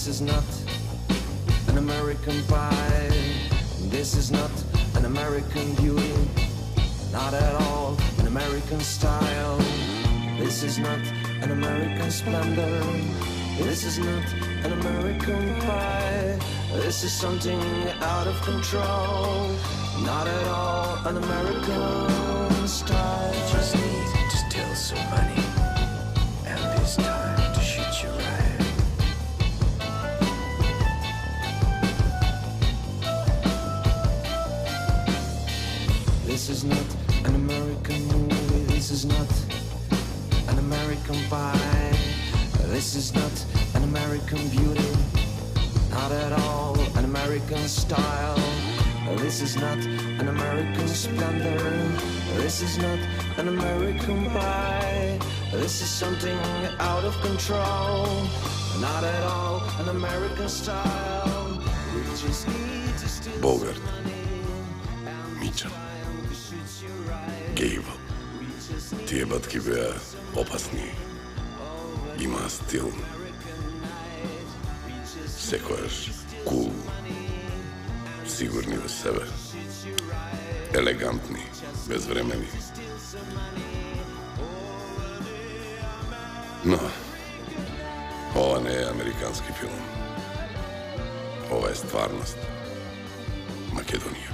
is not an American pie. This is not an American beauty. Not at all an American style. This is not an American splendor. This is not an American pie. This is something out of control. Not at all an American style. You just need to steal some money, and this time to shoot you right. This is not an American movie. This is not an American pie. This is not an American beauty. Not at all an American style. This is not an American splendor. This is not an American pie. This is something out of control. Not at all an American style. We just need to steal Bogart. some money. Мичъл. Гейбъл. Тие бътки беа опасни. Има стил. Секојаш кул. Сигурни во себе. Елегантни, безвремени. Но, ова не е американски филм. Ова е стварност. Македонија.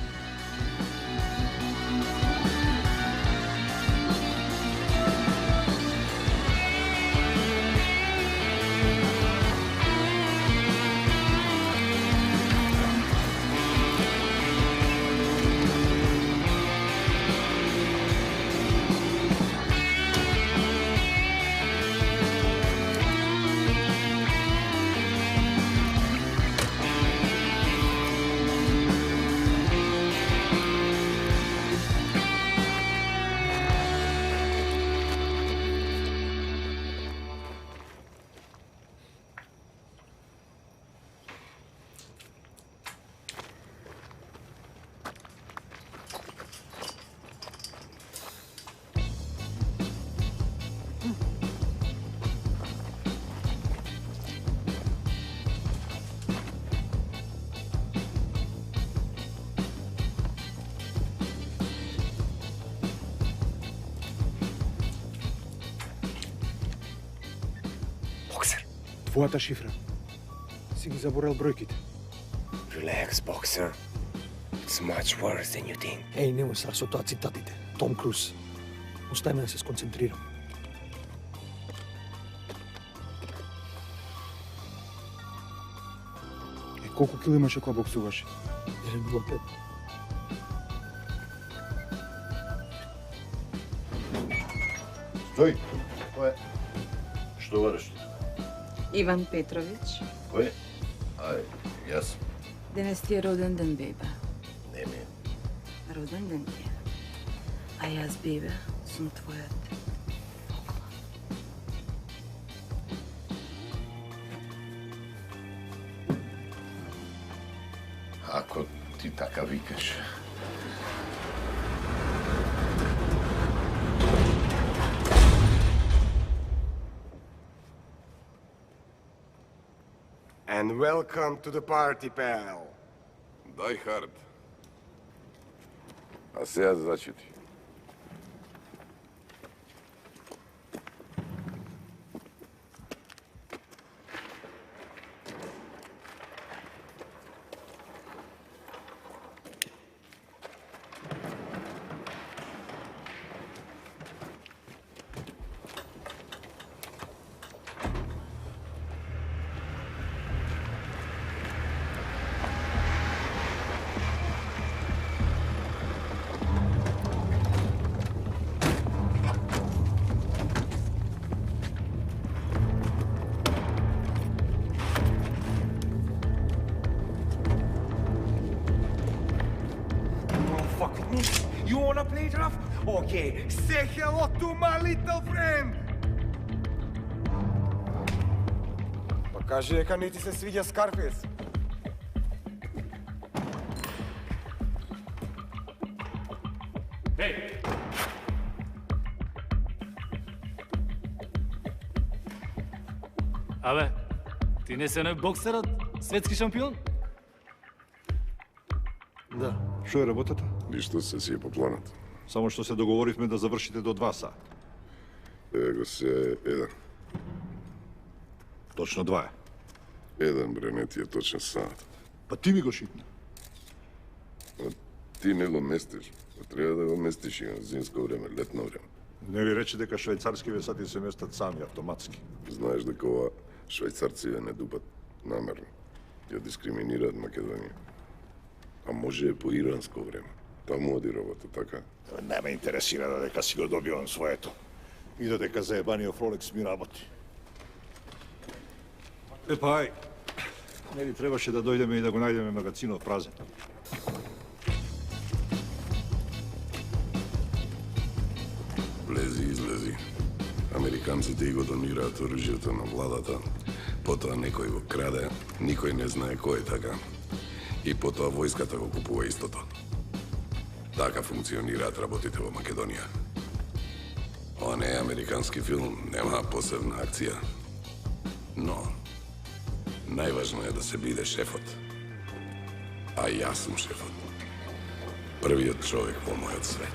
Твојата шифра. Си ги заборел бројките. Relax, boxer. It's much worse than you think. Еј, немој сега со тоа цитатите. Том Круз. Остави ме да се сконцентрирам. Колку кило имаше кога боксуваше? 1,05. Стој! Кој е? Што вариш? Иван Петрович. Кој? Ај, јас. Денес ти е роден ден, бебе. Не ми. Роден ден ти е. А јас, бебе, сум твојот поклон. Ако ти така викаш. And welcome to the party, pal. Дај хард. А сега зачути. You wanna play it rough? Okay, say hello to my little friend! Па кажи дека не ти се свиѓа Скарфейс. Ей! Абе, Ти не си оној боксерот, светски шампион? Да. Што е работата? Ништо, се си е по планот. Само што се договоривме да завршите до 2 сата. Его се еден. Точно 2 е. Еден, бре, не ти е точен саат. Па ти ми го шитна. Ти не го местиш. Треба да го местиш и на зимско време, летно време. Не ви рече дека швајцарскиве сати се местат сами, автоматски. Знаеш дека ова швајцарци ја не дупат намерно. Ја дискриминираат Македонија. А може и по иранско време. Таму оди работа, така? Не ме интересира додека си го добивам своето. И додека заебаниот Фролекс ми работи. Па ај, не ли требаше да дојдеме и да го најдеме магазинот празен? Влези, излези. Американците и го донираат оружјето на владата. Потоа некој го краде, никој не знае кој е така. И потоа војската го купува истото. Така функционираат работите во Македонија. Ова не е американски филм, нема посебна акција. Но, најважно е да се биде шефот. А јас сум шефот. Првиот човек во мојот свет.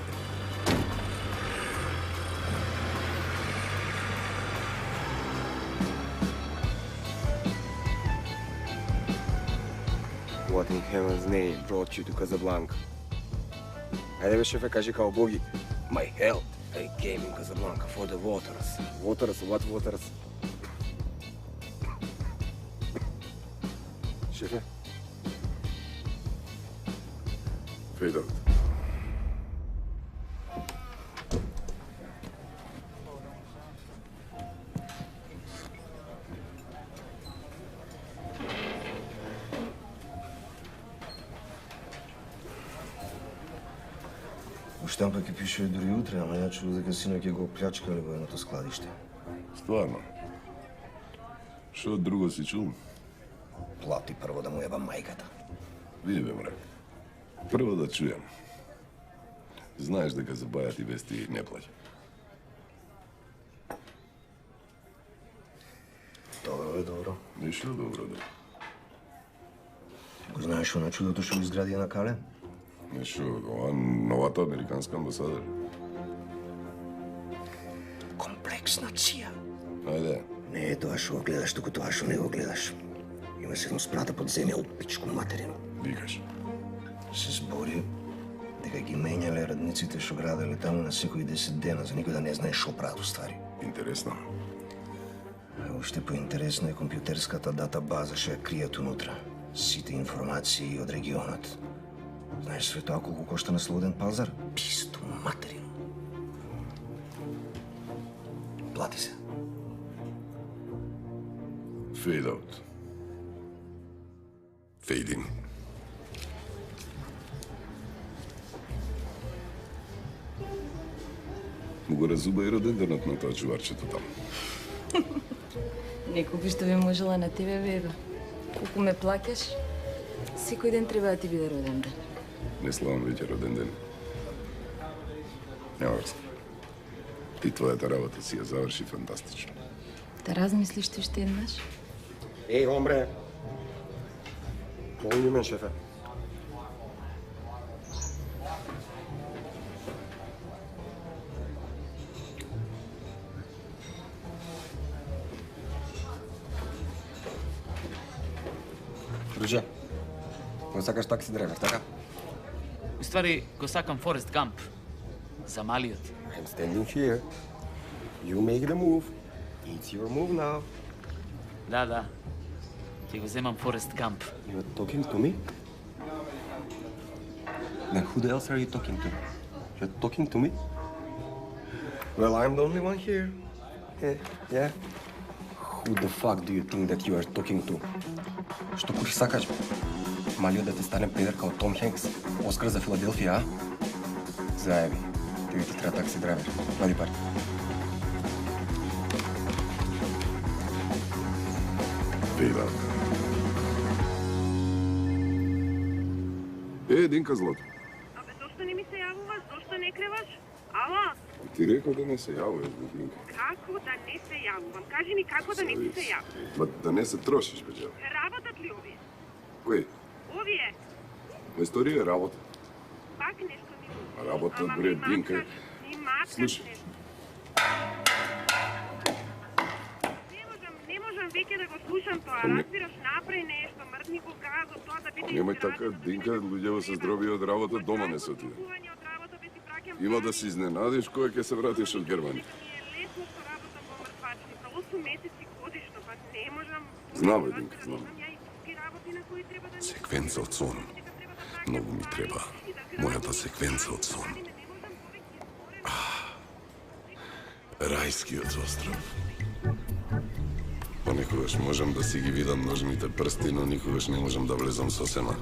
What in heaven's name brought you to Casablanca? Ајде бе, шефе, кажи као боги. My hell, I came in Casablanca for the waters. Waters? What waters? Шефе? Fade out. Штампа ќе пише дури утре, ама ја чув дека синоќ ќе го плячкале во едното складиште. Стварно? Што друго си чул? Плати прво да му еба мајката. Види бе, мрак. Прво да чујам. Знаеш дека за бајати вести не плаќа. Добро е, добро. Ништо добро, да. Го знаеш што на чудото што го изгради на Кале? Нешто, ова новата американска амбасада. Комплексна чија. Ајде. Не е тоа што го гледаш, туку тоа што не го гледаш. Има се едно спрата под земја у пичку материну. Викаш. Се збори дека ги менјале радниците што граделе таму на секои 10 дена, за никој да не знае што прават уствари. Интересно. А уште поинтересно е компјутерската датабаза што ја кријат унутра. Сите информации од регионот. Знаеш све тоа колку кошта на слободен пазар? Писту материну. Плати се. Fade out. Fade in. Му го разуба и роденденот на тоа чуварчето таму. Некој би што би можела на тебе, бебе. Колку ме плакаш, секој ден треба да ти биде роден ден. Не славам веќе роден ден. Нема врска. Ти твојата работа си ја заврши фантастично. Да размислиш ти уште еднаш? Еј, омбре! Молим имен, шефе. Друже, го сакаш такси драйвер, така? Уствари, го сакам Форест Гамп. За малиот. I'm standing here. You make the move. It's your move now. Да. Ќе го земам Форест Гамп. You are talking to me? Then who the else are you talking to? You're talking to me? Well, I'm the only one here. Yeah? Who the fuck do you think that you are talking to? Што куши сакаш? Малиот да те стане педер као Том Хенкс, Оскар за Филаделфија, а? Заеби. Тебе ти треба такси драйвер. Вади пари. Фейда. Динка злото. Абе, зошто не ми се јавуваш? Зошто не креваш? Ало? Ти рекол да не се јавуваш, Динка. Како да не се јавувам. Кажи ми како да не ти се јавувам. Ма да не се трошиш, бе, Джева. Работат ли овие? Кои? Овие? Во историја е работа. Пак нешто ми го. Работа, Ама бре, ми Динка. Ми маткаш Слушай. нешто. Не можам веќе да го слушам тоа. Разбираш, направи нешто, мрдни го газо, тоа да биде Немој така, Динка, луѓето се здроби од работа, дома не се отиде. Има да се изненадиш кој ќе се вратиш од Германија. Лесно што работам во мртвачница, 8 месеци годишно, па не можам... Знам, бе, Динка, знам. Секвенца од сон. Многу ми треба. Мојата секвенца од сон. Рајскиот остров. Понекогаш можам да си ги видам ножните прсти, но никогаш не можам да влезам сосема.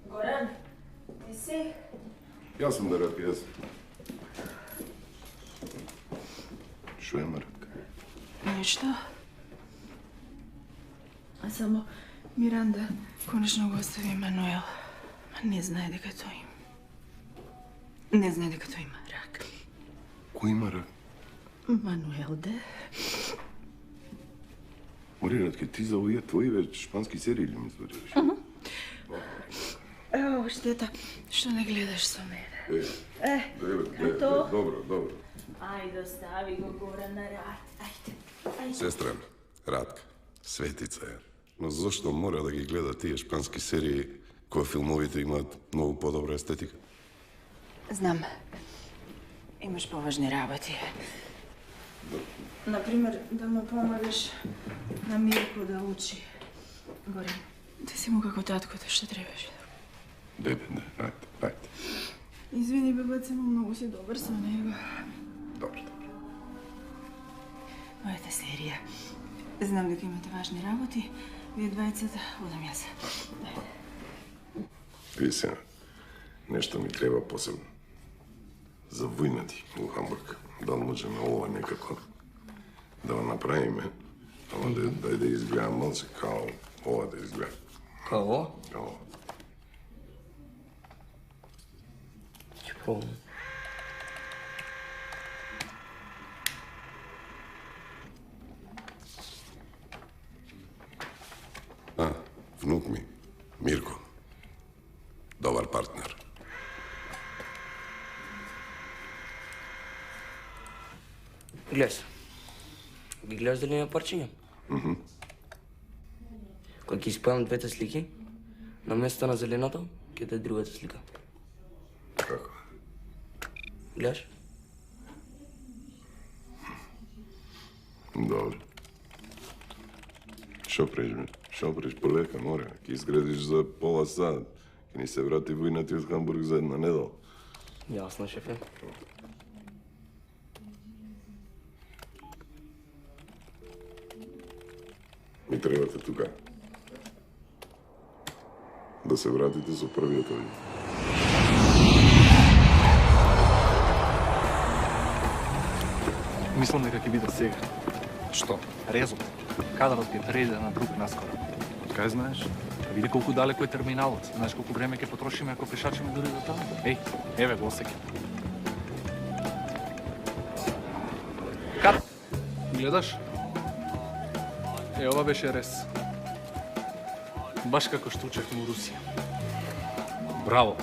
Горан, ти си? Јас сум да Радка, јас. Шо е, Маратка? Ништо. А само Миранда конечно го остави Мануел. Не знае дека тој им. Не знае дека тој има рак. Кој има рак? Мануел, де? Ори, Радке, ти за овие твои ве шпански серии ли ми збориш? Ево, штета, што не гледаш со мене. Добро, добро. Ајде, остави го Горан на рад. Ајде. Сестра, Радка, светица е. Но зошто мора да ги гледа тие шпански серии кога филмовите имаат многу подобра естетика? Знам. Имаш поважни работи. Например, да му помагаш на Мирко да учи. Горан, ти си му како таткото, што требаш. Ајде. Извини, бебаце, но многу си добар со него. Добро. Мојата серија. Знам дека имате важни работи. Вие двајцата, одам јас. Ви се, нешто ми треба посебно. За војнати у Хамбург. Дали можеме ова некако да го направиме, ама да изгледа малце као ова да изгледа. Као? Као. Ќе пробам. Внук ми, Мирко. Добар партнер. Гледаш. Ги гледаш дали има парчиња? Кога ќе испојам двете слики, на место на зеленото, ќе даде другата слика. Како? Гледаш? Добре. Шо преш полека, море. Ќе изградиш за пола сат. Ќе ни се врати војнати од Хамбург за една недела. Јасно, шефе. Ми требате тука. Да се вратите со првиот овој. Мислам дека ќе биде сега. Што? Резот. Кадрот ќе преиде на друг наскоро. Откај знаеш? Да види колку далеко е терминалот. Знаеш колку време ќе потрошиме ако пешачиме дури до таму? Еј, еве го осеќам. Кат! Гледаш? Е, ова беше рез. Баш како што учевме у Русија. Браво!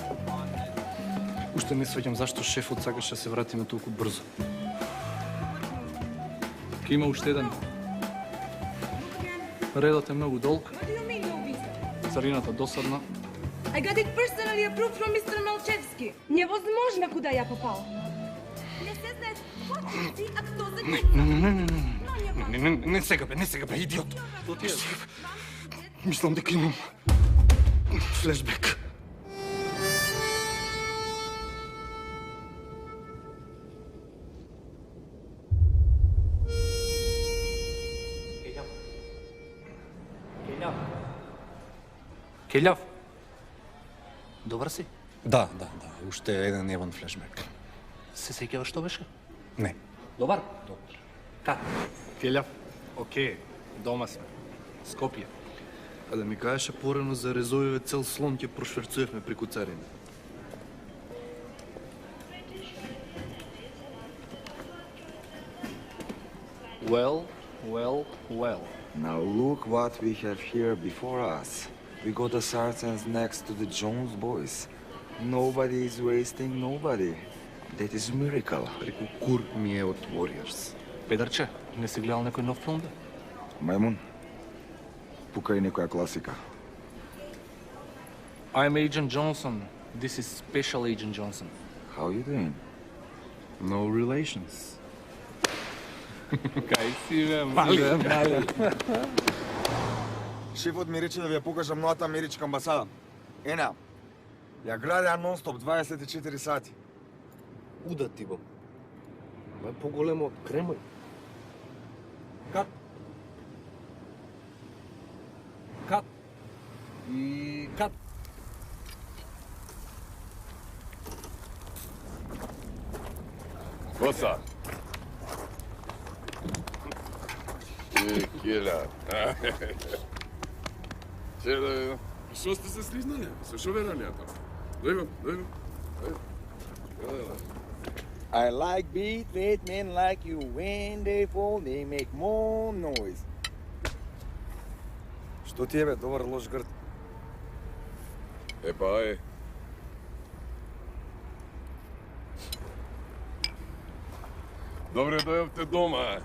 Уште не свеќам зашто шефот сакаше да се вратиме толку брзо. Ке има уште еден. Редот е многу долг. Царината досадна. I got it personally approved from Mr. Malchevsky. Невозможно куда я попал. Не се знаеш ko ти, а кто за теб. Не сега бе, идиот. Мислам дека имам флешбек. Келјав? Добар си? Да, уште еден еван флешбек. Се сеќаваш што беше? Не. Добар? Добар. Кат? Келјав? Окей, дома сме. Скопје. А да ми кажеше порано за резовиве цел слон ќе прошверцувавме преку царина. Well. Now look what we have here before us. We got the Saracens next to the Jones boys. Nobody is wasting nobody. That is a miracle. Преку кур ми е од Warriors. Педарче, не си гледал некој нов филм, бе? Маймун, пукај некоја класика. I'm Agent Johnson. This is Special Agent Johnson. How you doing? No relations. Кај си, бе, мали? Шефот ми рече да ви ја покажам новата америчка амбасада. Ена, ја градеа нон-стоп 24 сати. Уда ти бо? Ма е поголемо од Кремљ. Кат? Кат? И кат? Коса! Келја. Селе, што сте се слизнали? Со шоверањата? Дојдам. I like beat with men like you. When they fall, they make more noise. Што ти е, бе, добар лош грд? Епа, ај. Добре дојавте дома.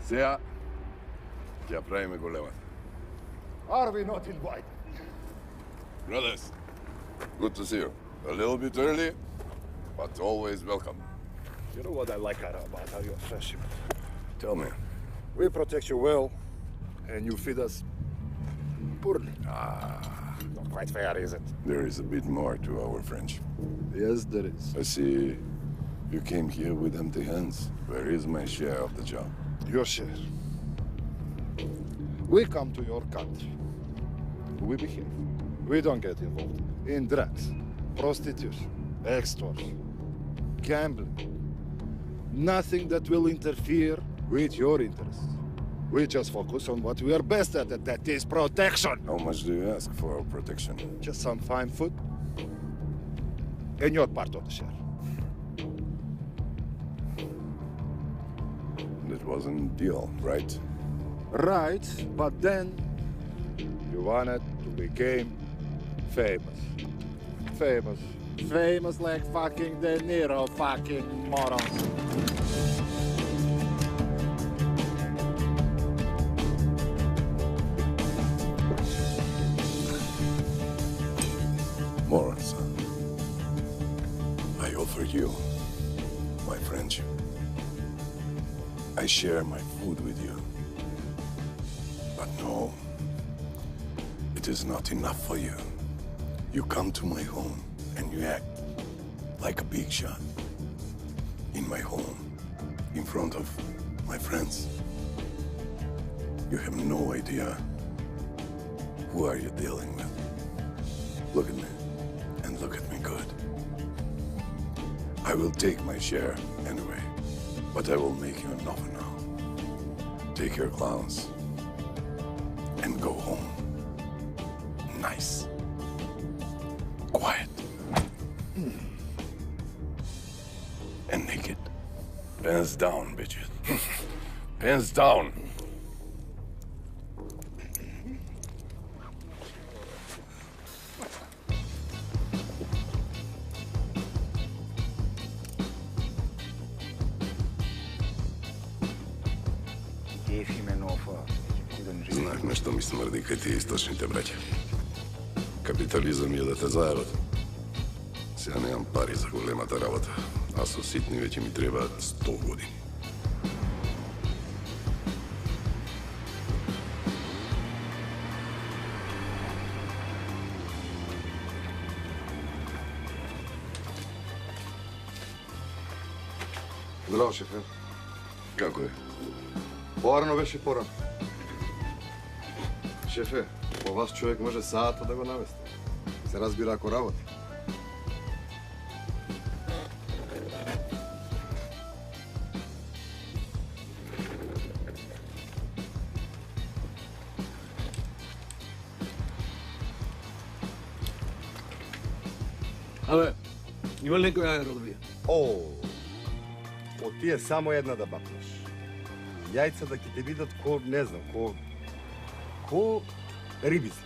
Сега ќе ја правиме големата. Are we not invited? Brothers, good to see you. A little bit early, but always welcome. You know what I like about our friendship? Tell me. We protect you well, and you feed us poorly. Not quite fair, is it? There is a bit more to our friendship. Yes, there is. I see you came here with empty hands. Where is my share of the job? Your share. We come to your country. We behave. We don't get involved in drugs, prostitution, extortion, gambling. Nothing that will interfere with your interests. We just focus on what we are best at, and that is protection. How much do you ask for our protection? Just some fine food and your part of the share. That wasn't a deal, right? Right, but then you wanted to become famous. Famous like fucking De Niro, fucking morons. Morons. I offer you my friendship. I share my food with you. But no, it is not enough for you. You come to my home and you act like a big shot. In my home, in front of my friends. You have no idea who are you dealing with. Look at me, and look at me good. I will take my share anyway, but I will make you an offer now. Take your clowns and go home. Nice. Quiet. And naked. Pants down, bitches. Pants down. Знахме што ми смрди кај тие источните браќа. Капитализам е да те заебат. Сега немам пари за големата работа, а со ситни веќе ми требаат 100 години. Здраво, шефе. Како е? Порано беше порано. Шефе, по вас човек може саата да го навести. Се разбира ако работи. Абе, има ли некој јајро да бие? Од тие само една да бакнеш. Јајца да ќе те видат ко, не знам, ко рибица.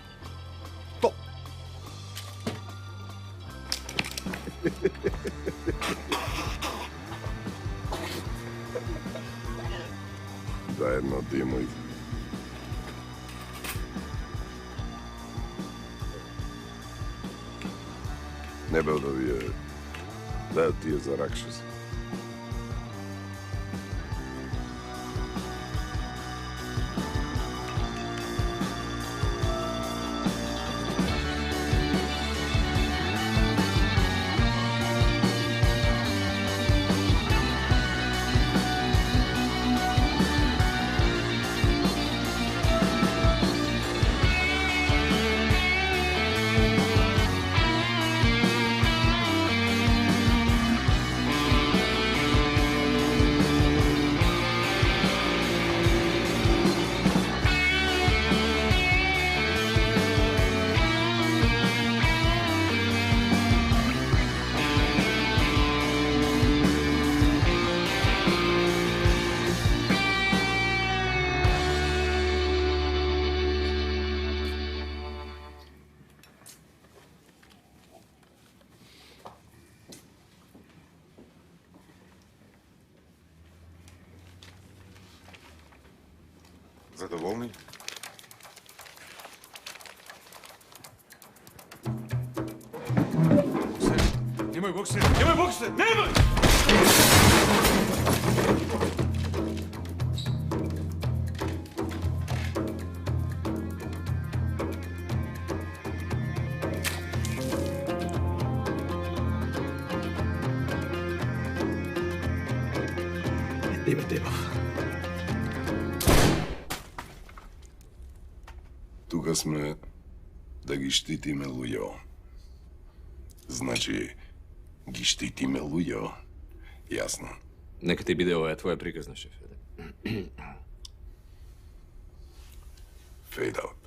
Топ! Да, една од тие мои. Не бел да вие... Да, тие за ракшес. Задоволни? Немој боксер! Немој боксер! Немој! Тебе. Тука сме да ги штитиме луѓе. Значи, ги штитиме луѓе. Јасно. Нека ти биде ова твоја приказна, шеф. Fade out.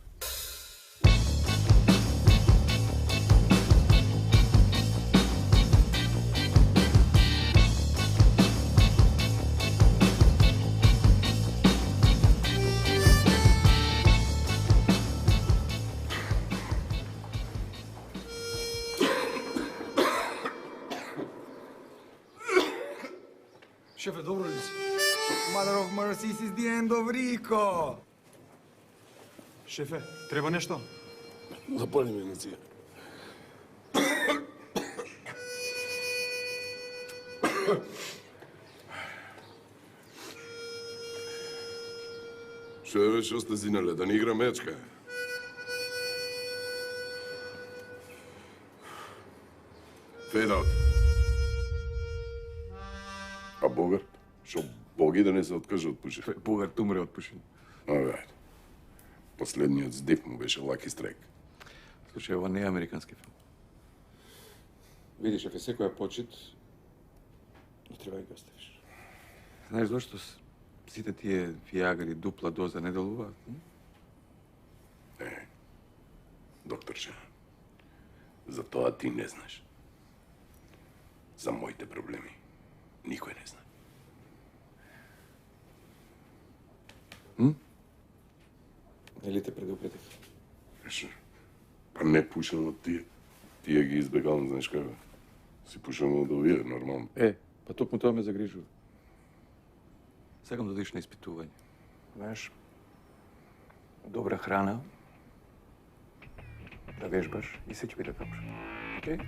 Шефе, добро ли си? Mother of mercies is the end of Rico! Шефе, треба нешто? Запали ме на ција. Шо сте зинале, да не игра мечка? Fade out. А Богар? Шо Боги да не се откаже од пушење? Богар умре од пушење. Абе, последниот здив му беше Lucky Strike. Слушај, ова не е американски филм. Видиш, ако е секоја почит, не треба да ги оставиш. Знаеш зашто сите тие виагри дупла доза не делуваат? Не, докторче, за тоа ти не знаеш. За моите проблеми никој не знае. Нели те предупредив? Па не пушам од тие. Тие ги избегавам, знаеш како? Си пушам од овие, нормално. Па токму тоа ме загрижува. Сакам да одиш на испитување. Знаеш, добра храна, да вежбаш и се ќе биде добро. Океј?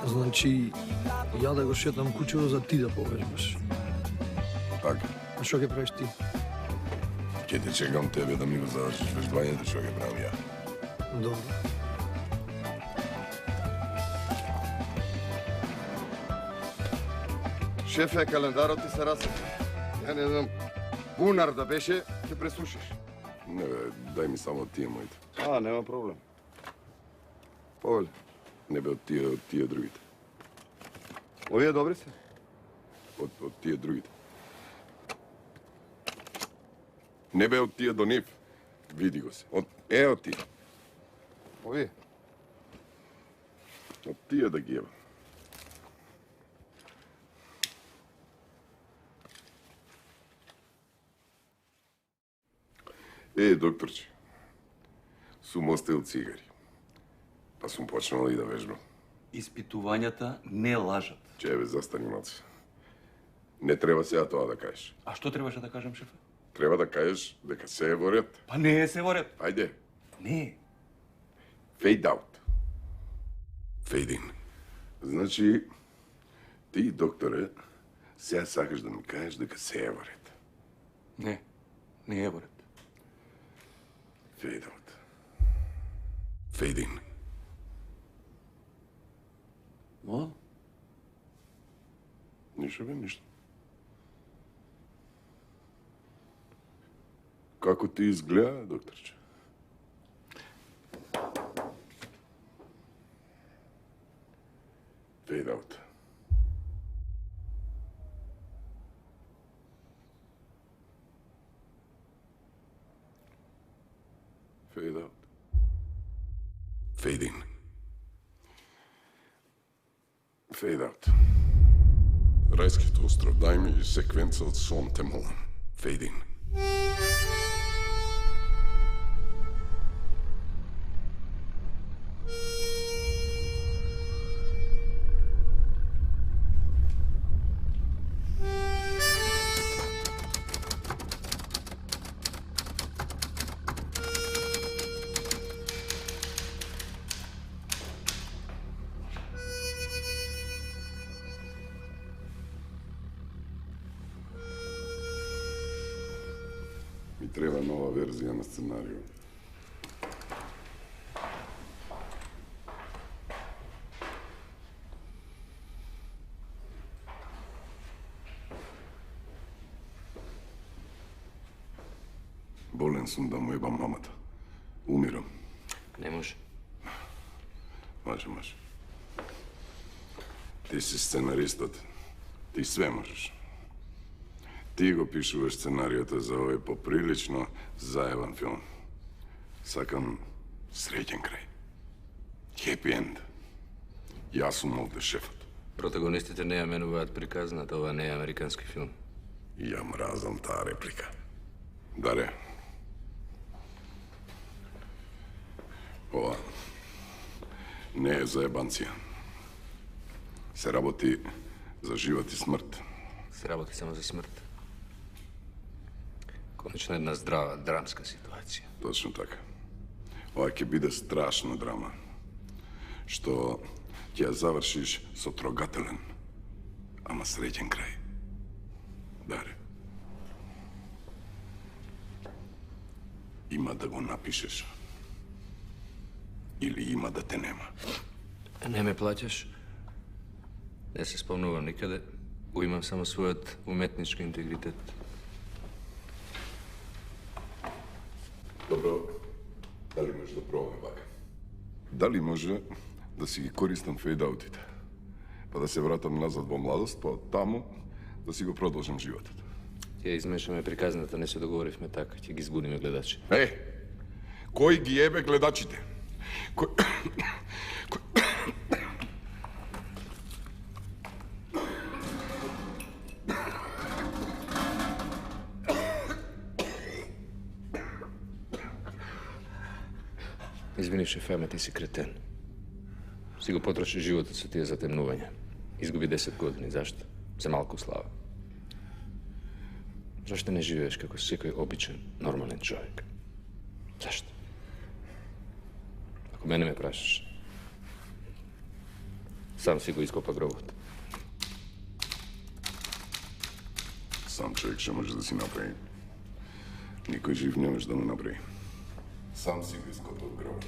Значи, ја да го шетам кучево за ти да повежбаш. Така. А што ќе правиш ти? Ќе те чекам тебе да ми го завршиш вежбањето, што ќе правам ја. Добро. Шефе, календарот ти се расипа. Ја не знам, бунар да беше, ќе пресушиш. Не, бе, дай ми само тие моите. Нема проблем. Повели. Не бе, од тие другите. Овие добри се? Од тие другите. Не бе, од тие до нив. Види го се. Од тие. Овие? Од тие да ги ева. Докторче, сум остел цигари. Па сум почнал и да вежбам. Испитувањата не лажат. Чеве, застани малце. Не треба сега тоа да кажеш. А што требаше да кажам, шефе? Треба да кажеш дека се е во ред. Па не е се во ред. Ајде. Не. Fade out. Fade in. Значи, ти, докторе, сега сакаш да ми кажеш дека се е во ред. Не, не е во ред. Fade out. Fade in. Мо? Ништо бе, ништо. Како ти изгледа, докторче? Fade out. Fade out. Fade in. Fade out. Рајскиот остров, дај ми секвенца од сон, те молам. Fade in. Ми треба нова верзија на сценарио. Болен сум да му ебам мамата. Умирам. Не може. Може. Ти си сценаристот. Ти све можеш. Ти го пишуваш сценариото за овој поприлично заебан филм. Сакам среќен крај. Хепи енд. Јас сум овде шефот. Протагонистите не ја менуваат приказната, ова не е американски филм. И ја мразам таа реплика. Даре. Ова не е заебанција. Се работи за живот и смрт. Се работи само за смрт. Конечно една здрава драмска ситуација. Точно така. Ова ќе биде страшна драма, што ќе ја завршиш со трогателен, ама среќен крај. Даре. Има да го напишеш. Или има да те нема. Не ме плаќаш. Не се спомнувам никаде. Уимам само својот уметнички интегритет. Добро, дали може да пробаме вака? Дали може да си ги користам фейдаутите, па да се вратам назад во младост, па од таму да си го продолжам животот? Ќе измешаме приказната, не се договоривме така, ќе ги збудиме гледачи. Кој ги ебе гледачите? Извини, шефе, ама ти си кретен. Си го потроши животот со тие затемнувања. Изгуби 10 години. Зашто? За малку слава. Зашто не живееш како секој обичен, нормален човек? Зашто? Ако мене ме прашаш, сам си го ископа гробот. Сам човек ще може да си направи. Никој жив не може да му направи. Сам си го ископа од гробот.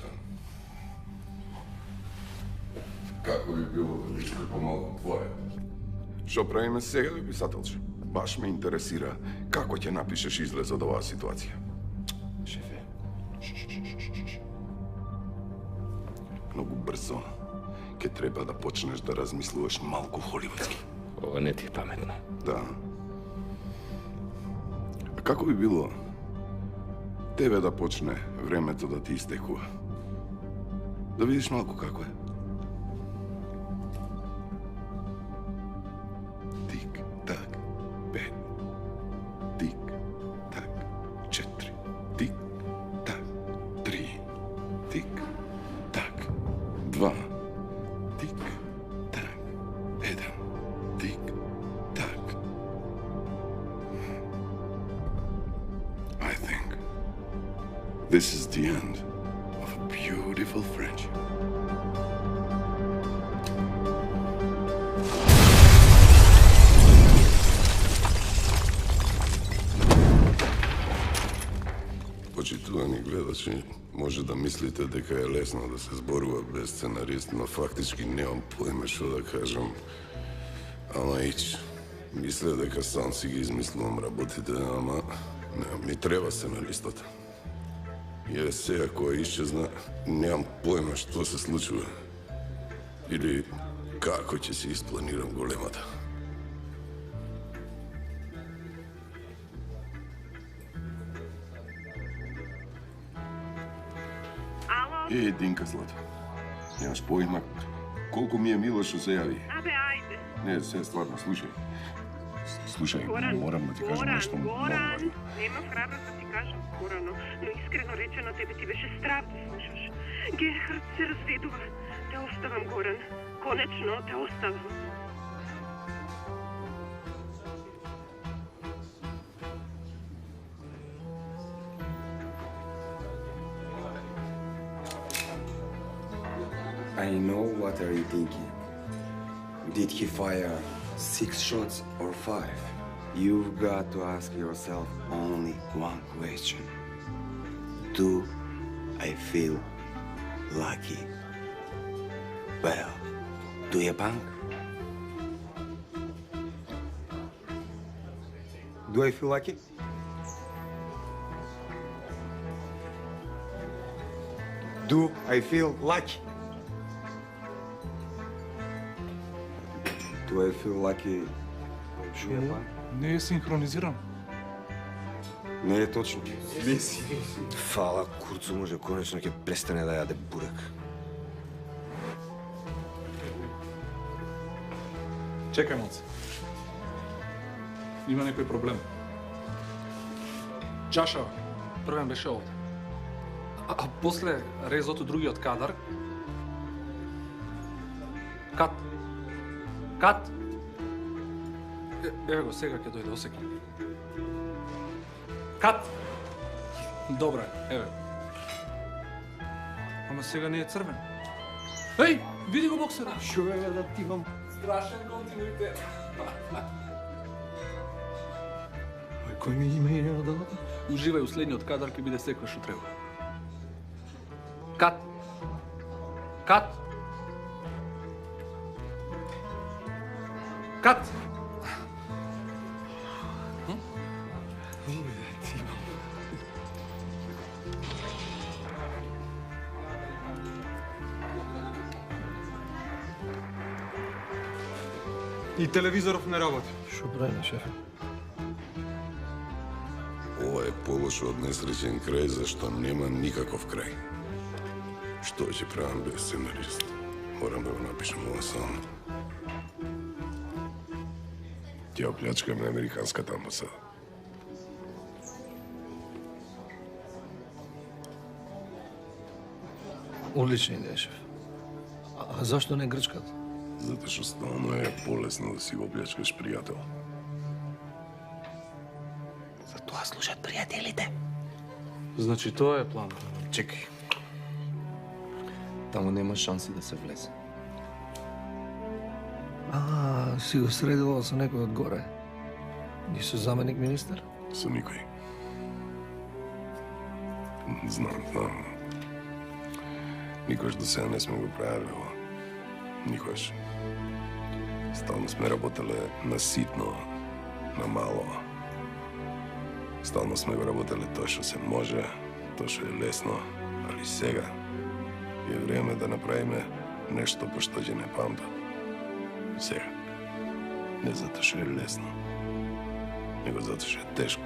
Како би било да ви ископа помалку твое? Што правиме сега, писателче? Баш ме интересира како ќе напишеш излез од оваа ситуација. Шефе. Многу брзо ќе треба да почнеш да размислуваш малку холивудски. Ова не ти е паметно. Да. А како би било тебе да почне времето да ти истекува? Да видиш малку како е. Тик-так, 5. Тик-так, 4. Тик-так, 3. Тик-так, 2. Тик-так, 1. Тик-так. I think this is the end of a beautiful friendship. Почитувани гледачи, може да мислите дека е лесно да се зборува без сценарист, но фактички немам поиме што да кажам. Ама ич, мисля дека сам си ги измислувам работите, ама ми треба сценаристот. Ја сега која исчезна, немам поима што се случува. Или како ќе си испланирам големата. Динка, злато. Немаш поима колку ми е мило што се јави. Абе, ајде. Не, се стварно, слушај. Слушај, морам да ти кажам нешто много важно. Немам храброст да ти кажам порано, но искрено речено тебе ти беше страв да слушаш. Герхард се разведува. Те оставам, Горан. Конечно, те оставам. I know what are you thinking. Did he fire 6 shots or 5? You've got to ask yourself only one question. Do I feel lucky? Well, do you, punk? Do I feel lucky? Do I feel lucky? Do I feel lucky? Не е синхронизиран. Не е точно. Не си. Фала, Курцо може конечно ќе престане да јаде бурек. Чекај, моце. Има некој проблем. Чаша, првен беше овде. А после резото другиот кадар. Кат. Кат! Еве го, сега ќе дојде, осеќам. Кат! Добре, еве. Ама сега не е црвен. Еј, види го боксера. Шо е да ти имам? Страшен континуитет. Кој ми има име на делото? Уживај, уследниот кадар ќе биде секој што треба. Кат! Кат! Кат! И телевизоров не работи. Шо правиме, шефе? Ова е полошо од несреќен крај, зашто нема никаков крај. Што ќе правам без сценарист? Морам да го напишам ова сам. Ќе оплячкам на американската амбасада. Одлична идеја, шеф. А зашто не грчката? Затоа што стално е полесно да си го оплячкаш пријател. За тоа служат пријателите. Значи тоа е план. Чекај. Таму нема шанси да се влезе. Си го средила со некој одгоре? Ни со заменик министер? Со никој. Знам. Никош до сега не сме го правили ова. Никош. Стално сме работеле на ситно, на мало. Стално сме го работеле тоа што се може, тоа што е лесно, али сега е време да направиме нешто по што ќе не памтат. Сега. Не затоа што е лесно, него затоа што е тешко.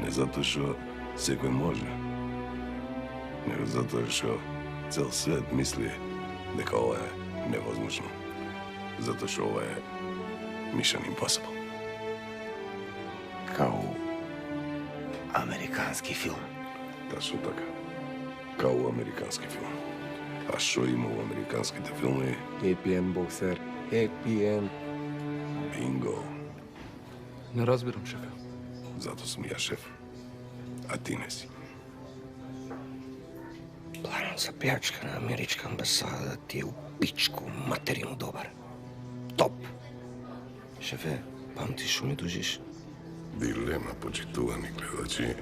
Не затоа што секој може, него затоа што цел свет мисли дека ова е невозможно. Затоа што ова е Mission Impossible. Као американски филм. Тачно така. Као американски филм. А што има во американските филми? Happy End, боксер. Happy End. Бинго. Не разбирам, шефе. Зато сум ја шеф. А ти не си. Планот за плячка на америчка амбасада ти е у пичку материну добар. Топ. Шефе, памтиш што ми дужиш? Дилема, почитувани гледачи.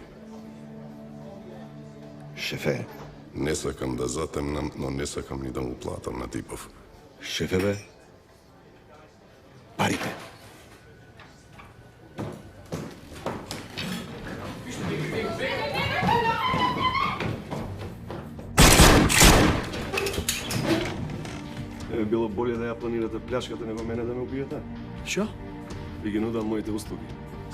Шефе. Не сакам да затемнам, но не сакам ни да му платам на типов. Шефе, бе. Парите. Е било болje да ја планирате пляшката него мене да ме убиете. Што? Ви ги нудам моите услуги.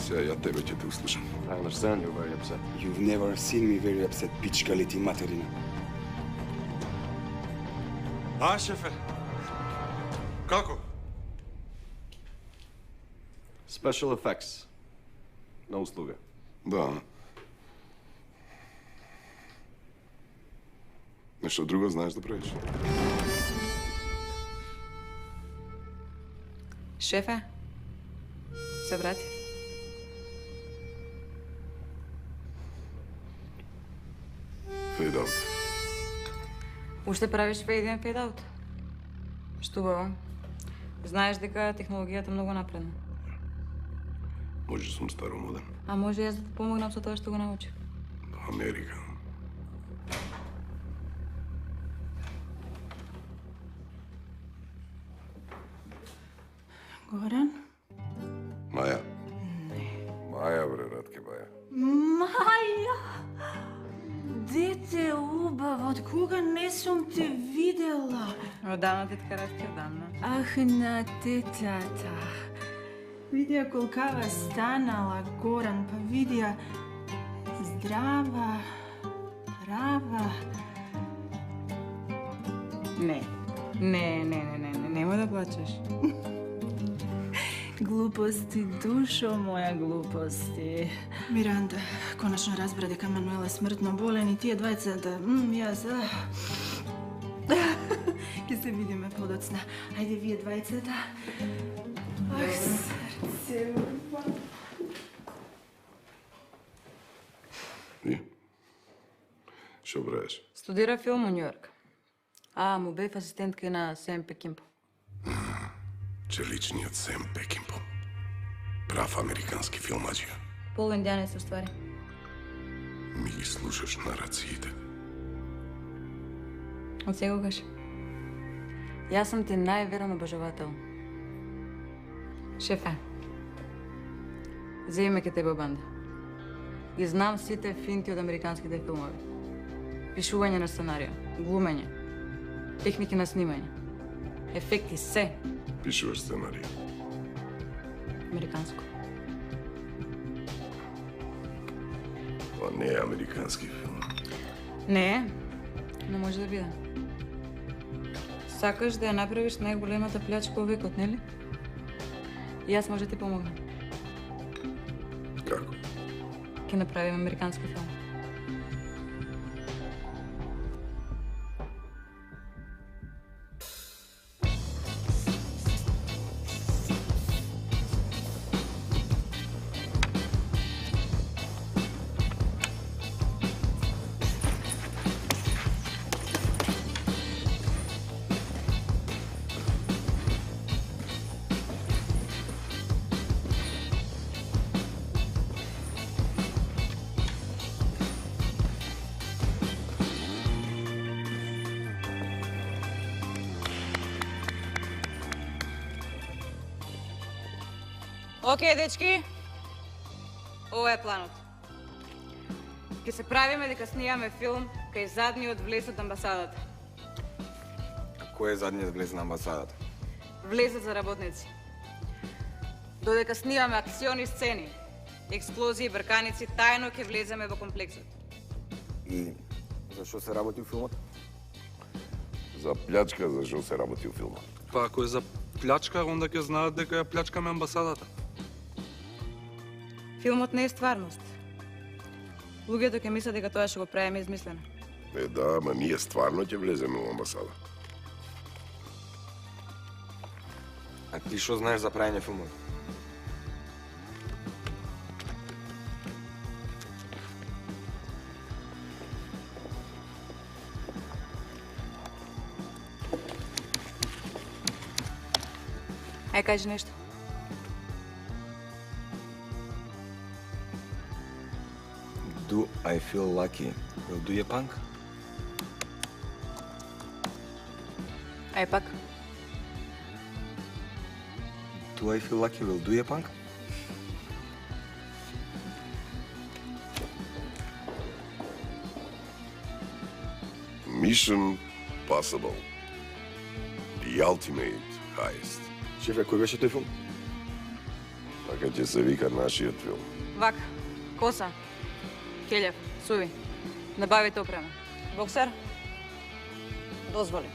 Сега ја тебе ќе те услушам. I understand you're very upset. You've never seen me very upset, пичка ли ти материна. А, шефе? Како? Special effects. На услуга. Да. Нешто друго знаеш да правиш? Шефе, се врати. Fade out. Уште правиш fade in, fade out? Што баба? Знаеш дека технологијата многу напредна. Може сум старомоден. А може јас да те помогнам со тоа што го научив? Америка. Горан? Маја. Не. Маја, бре, Радке, Маја. Маја! Дете убаво, од кога не сум те видела? Одамна, тетка Радке, одамна. Ах, на тетата. Видија колкава станала, Горан, па видија здрава, права. Не, нема да плачеш. Глупости, душо моја, глупости. Миранда, конечно разбра дека Мануел е смртно болен и тие двајцата, јас, ќе се видиме подоцна. Ајде вие двајцата. Ах, срце, И? Што правиш? Студира филм у Њујорк. А, му бев асистентка на Сем Пекинпо. Челичниот Сем Пекинпо. Прав американски филмаџија. Полиндјанец, уствари. Ми ги слушаш нарациите. Од секогаш. Јас сум ти најверен обожавател. Шефе, земи ке тебе банда. Ги знам сите финти од американските филмови. Пишување на сценарио, глумење, техники на снимање, ефекти, се. Пишуваш сценарij. Американско. Ова не е американски филм. Не е, но може да биде. Сакаш да ја направиш најголемата плячка во векот, нели? И јас може да ти помогнам. Како? Ќе направим американски филм. Океј, дечки. Ова е планот. Ке се правиме дека снимаме филм кај задниот влез од амбасадата. Кој е задниот влез на амбасадата? Влезот за работници. Додека снимаме акциони сцени, експлозии, брканици, тајно ќе влеземе во комплексот. И зашо се работи у филмот? За плячка, зашо се работи у филмот. Па ако е за плячка, онда ќе знаат дека ја плячкаме амбасадата. Филмот не е стварност. Луѓето ќе мислат дека тоа што го правиме измислено. Да, ама ние стварно ќе влеземе во амбасада. А ти што знаеш за правење филмови? Ај, кажи нешто. Do I feel lucky? Will do you punk? Ај пак. Do I feel lucky? Will do you punk? Mission Possible. The Ultimate Heist. Шефе, кој беше тој филм? Така ќе се вика нашиот филм. Вака, коса, келев, суви. Набавите опрема. Боксер? Дозволи.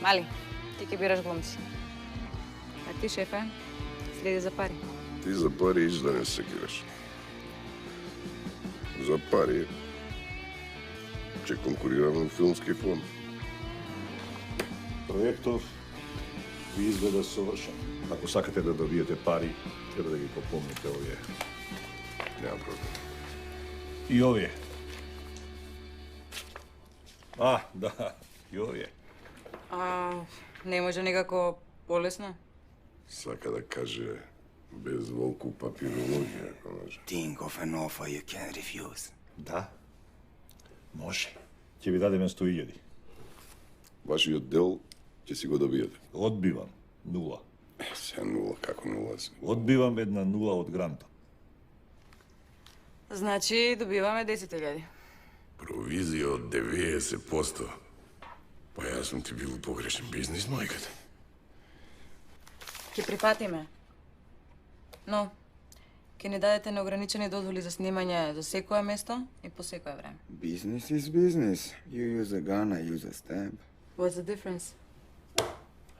Мали, ти ќе бираш глумци. А ти, шефе, следи за пари. Ти за пари иш да не се секираш. За пари ќе конкурираме во филмски фонд. Проектов ви изгледа совршен. Ако сакате да добиете пари, треба да ги попомните овие. Нема проблем. И овие. Да, и овие. Не може никако полесно? Сака да каже без волку папирологија, ако може. Think of an offer you can refuse. Да. Може. Ќе ви дадеме 100.000. Вашиот дел ќе си го добиете. Одбивам 0. Се 0, како 0 си? Одбивам 1 од гранта. Значи, добиваме 10.000. Провизија од 90%. Па јас сум ти бил погрешен бизнис, мајката. Ќе припатиме. Но, ќе ни дадете неограничени дозволи за снимање за секое место и по секое време. Business is business. You use a gun, I use a stab. What's the difference?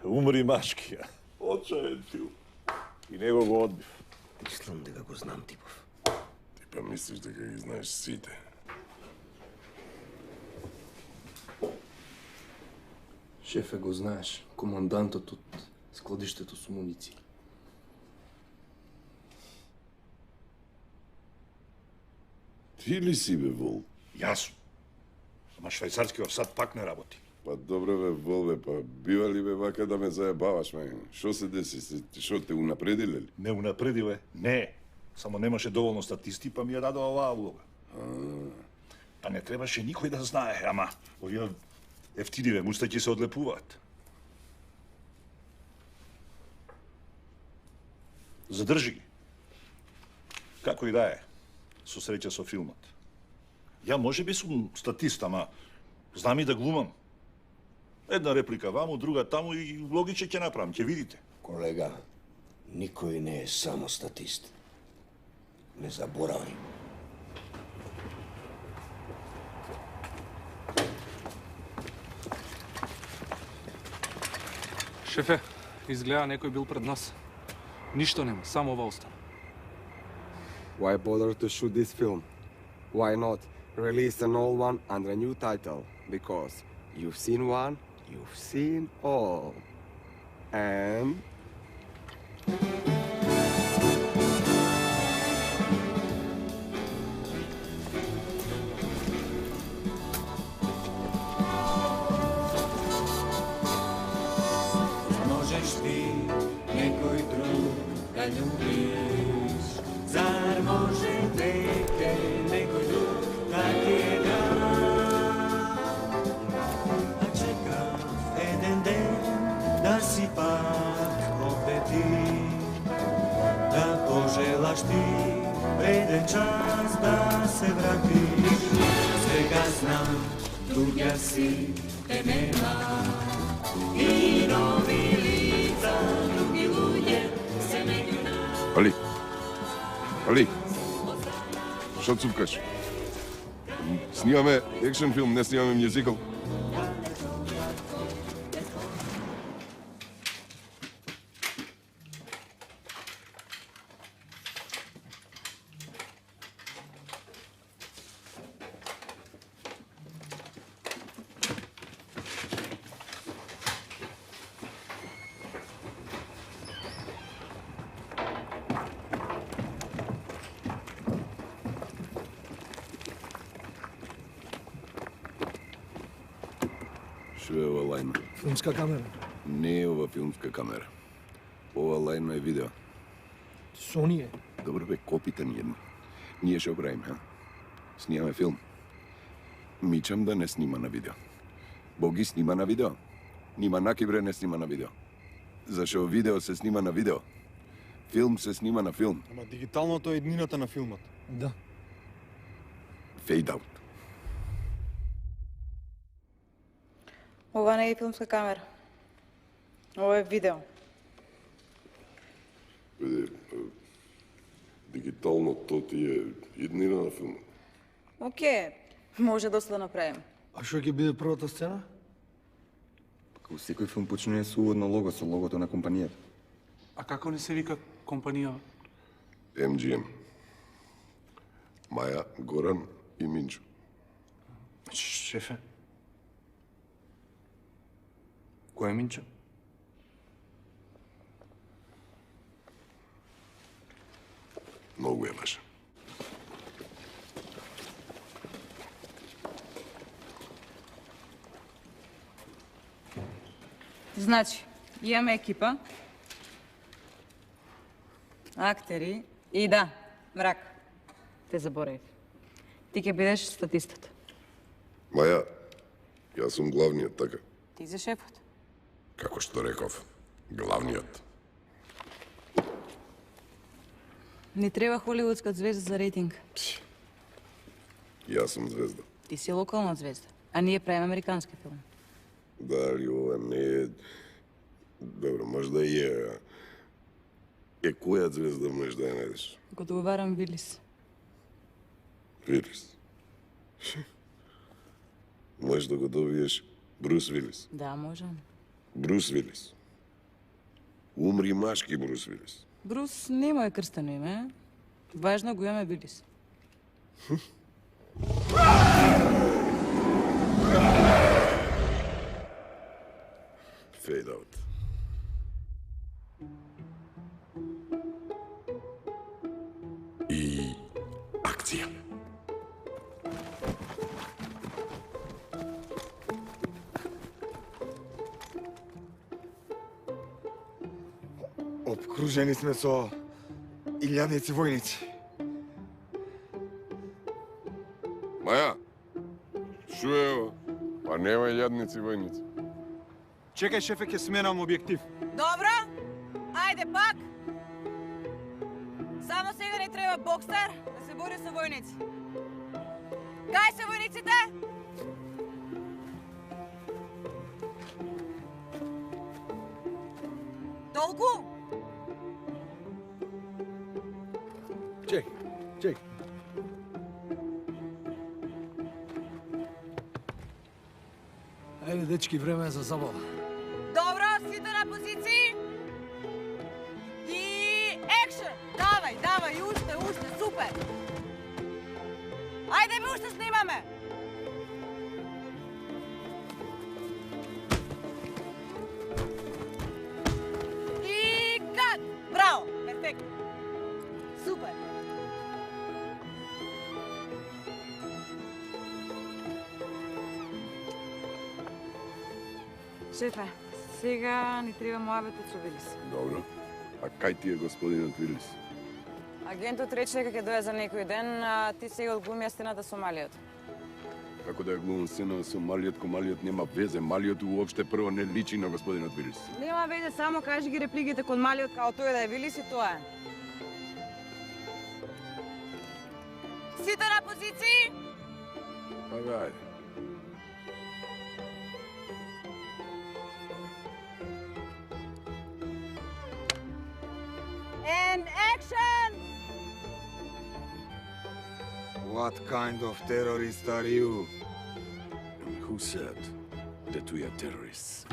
Умри машкија. Очаен филм. И него го одбив. Мислам дека го знам типов. Ти па мислиш дека ги знаеш сите. Шефе, го знаеш, командантот од складиштето со муниции. Ти ли си, бе, Вол? Јас. Ама швајцарскиот сад пак не работи. Па добре, бе, Вол, бе, па бива ли, бе, вака да ме заебаваш, ме? Шо се деси? Шо те унапредиле ли? Не унапредиле? Не. Само немаше доволно статисти, па ми ја дадоа оваа улога. Па не требаше никој да знае, ама овие ефтиниве мустаки се одлепуваат. Задржи ги. Како и да е, со среќа со филмот. Ја можеби сум статист, ама знам и да глумам. Една реплика ваму, друга таму и логиче ќе направам, ќе видите. Колега, никој не е само статист. Не заборави. Шефе, изгледа некој бил пред нас. Ништо нема, само ова остана. Why bother to shoot this film? Why not release an old one under a new title? Because you've seen one, you've seen all. And... Можеш ти некој друг да љубиш? Зар може дека некој друг да ти е дам? А чекав еден ден да си пак овде ти, да Znaš ti prejde čas da se vratiš. Svega znam, drugja si te nema. I novi lica, drugi ljudje se menja. Ali, što cupkaš? Snimame action film, ne snimame muzikal. Што е ова лајна? Филмска камера. Не е ова филмска камера. Ова лајна е видео. Sony е. Добро бе, копите ни едно. Ние што правиме, а? Снимаме филм. Мичам да не снима на видео. Боги снима на видео. Нима Накибре не снима на видео. Зашо видео се снима на видео. Филм се снима на филм. Ама дигиталното е еднината на филмот. Да. Fade out. Ова не е филмска камера. Ова е видео. Дигиталното ти е еднина на филмот. Океј, може доста да направиме. А што ќе биде првата сцена? Како секој филм почнува со уводно лого, со логото на компанијата. А како не се вика компанија? MGM. Маја, Горан и Минчо. Шефе. Кој е Минчо? Многу е лажа. Значи, имаме екипа, актери и да, мрак. Те заборави. Ти ќе бидеш статистот. Маја, јас сум главниот, така? Ти си шефот. Како што реков, главниот. Не треба холивудска звезда за рейтинг. Јас сум звезда. Ти си локална звезда, а ние правиме американски филм. Дали ова не е... Добро, може да е... која звезда можеш да ја најдеш? Го договарам Вилис. Вилис. Можеш да го добиеш Брус Вилис. Да, можам. Брус Вилис. Умри машки Брус Вилис. Брус нема е крстено име. Важно го имаме Вилис. Fade out. И акција. Обкружени сме со илјадници војници. Маја, шо е ова? Па нема илјадници војници. Чекај, шефе, ќе сменам објектив. Добро, ајде пак. Само сега не треба боксер да се бори со војници. Кај се војниците? Толку? Чек. Ајде, дечки, време е за забава. Добро, сите на позиции. И екшен! Давај, уште, супер! Ајде, ми уште снимаме! И кат! Браво! Перфектно! Супер! Шефе, сега ни треба мојабетот со Вилис. Добро. А кај ти е господинот Вилис? Агентот рече дека ќе дојде за некој ден, а ти сега одглуми стената со малиот. Како да ја глумам сцена со малиот, малиот нема везе. Малиот уопште прво не личи на господинот Вилис. Нема везе, само кажи ги репликите кон малиот, као тој да е Вилис и тоа е. Сите на позиции? Ајде. And action! What kind of terrorist are you? And who said that we are terrorists?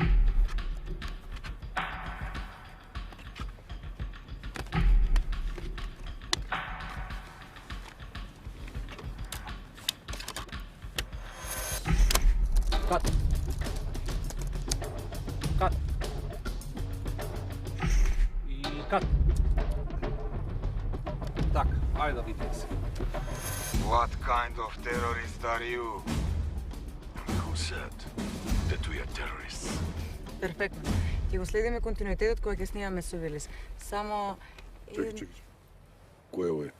Кат. Кат. И кат. Так, ајде да видиме се. What kind of terrorist are you? And who said that we are terrorists? Перфектно. Ќе го следиме континуитетот кој ќе снимаме со Вилис. Само... Чекай. Кој е овој?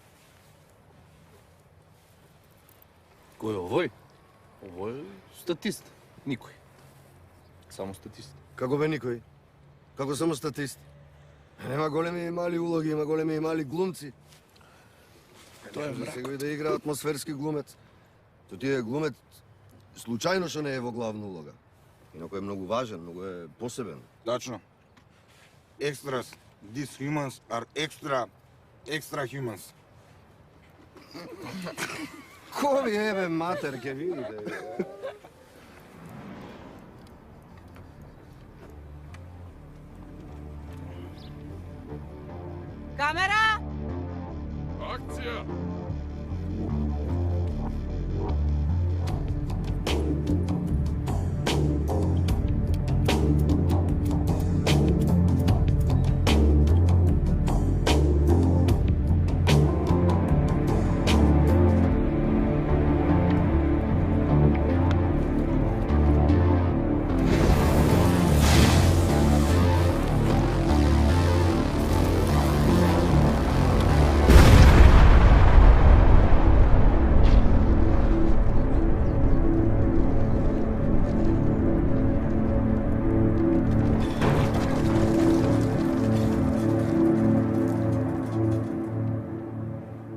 Кој е овој? Овој е статист. Никој. Само статист. Како бе никој? Како само статист? Нема големи и мали улоги, има големи и мали глумци. Тоа е за мрак. секој да игра атмосферски глумец. То тие глумец случајно што не е во главна улога. Инаку е многу важен, многу е посебен. Точно. Extras. These humans are extra humans. Ко ви ебе матер, ќе видите. Камера! Акција!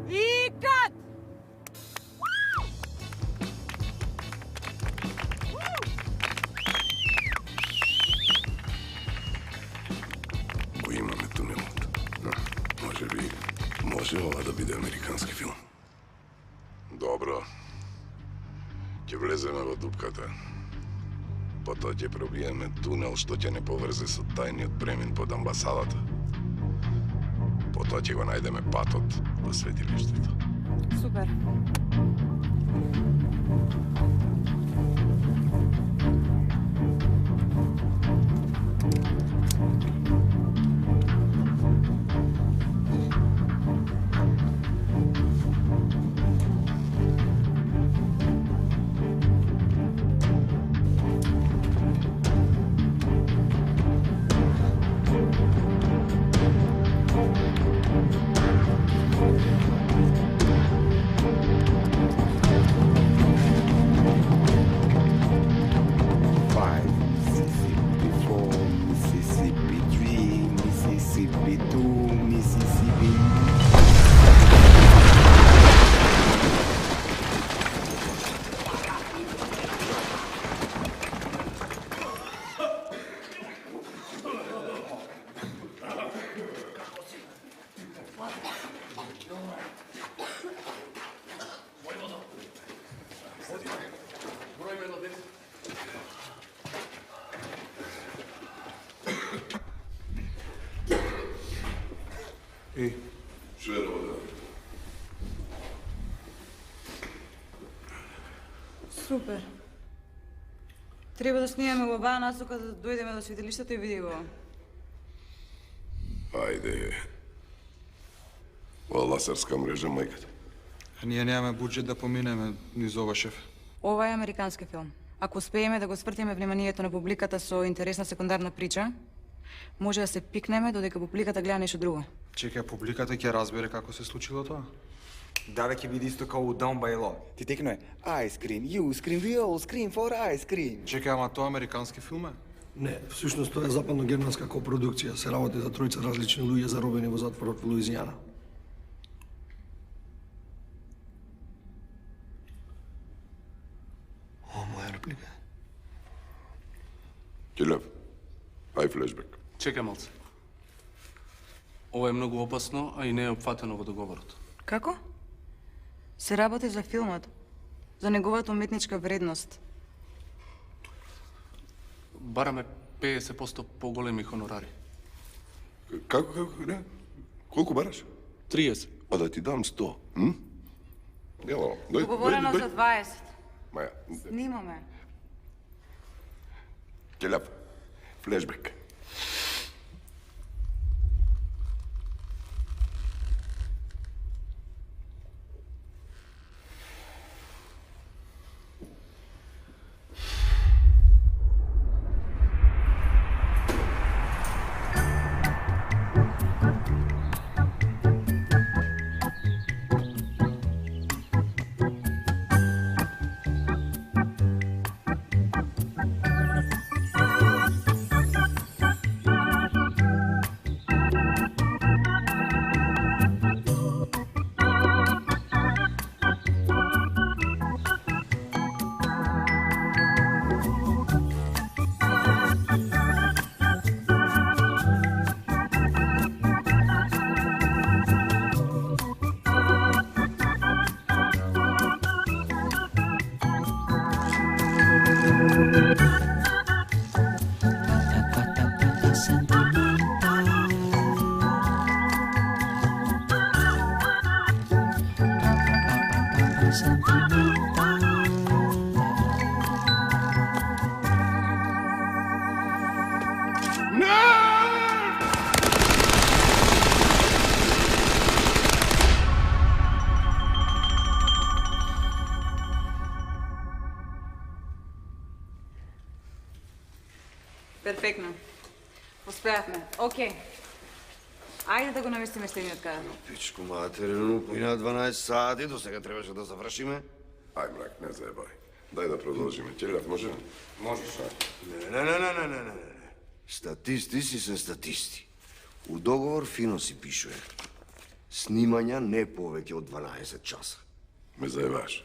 И кат! Го имаме тунелот. Може ова да биде американски филм. Добро. Ќе влеземе во дупката. Потоа ќе пробиеме тунел што ќе не поврзе со тајниот премин под амбасадата. Потоа ќе го најдеме патот до светилиштето. Супер. Ей, што е ова? Супер. Треба да снимаме во оваа насока да дојдеме до светилиштето и види го. Ајде. Ова ласерска мрежа мајката. Ние немаме буџет да поминеме низ ова, шеф. Ова е американски филм. Ако успееме да го свртиме вниманието на публиката со интересна секундарна прича, може да се пикнеме додека публиката гледа нешто друго. Чекај, публиката ќе разбере како се случило тоа. Да, ќе биде исто како у Down by Law. Ти текно е ice cream, you scream, we all scream for ice cream. Чекај, ама тоа американски филм е? Не, всушност тоа е западно-германска копродукција. Се работи за тројца различни луѓе заробени во затворот во Луизијана. Тилев, ај флешбек. Чекай малце. Ова е многу опасно, а и не е опфатено во договорот. Како? Се работи за филмот, за неговата уметничка вредност. Бараме 50% поголеми хонорари. Како, не? Колку бараш? 30. А да ти дам 100, Дело, дојди. Договорено за 20. Маја. Снимаме. Тилев, флешбек. Перфектно. Успеавме. Окей. Ајде да го наместиме следниот кадар. Пичко материну, поина 12 сати, до сега требаше да завршиме. Ај, мрак, не заебај. Дај да продолжиме. Тилев, може? Можеш. Не. Статисти си се статисти. У договор фино си пишуе. Снимања не повеќе од 12 часа. Ме заебаш.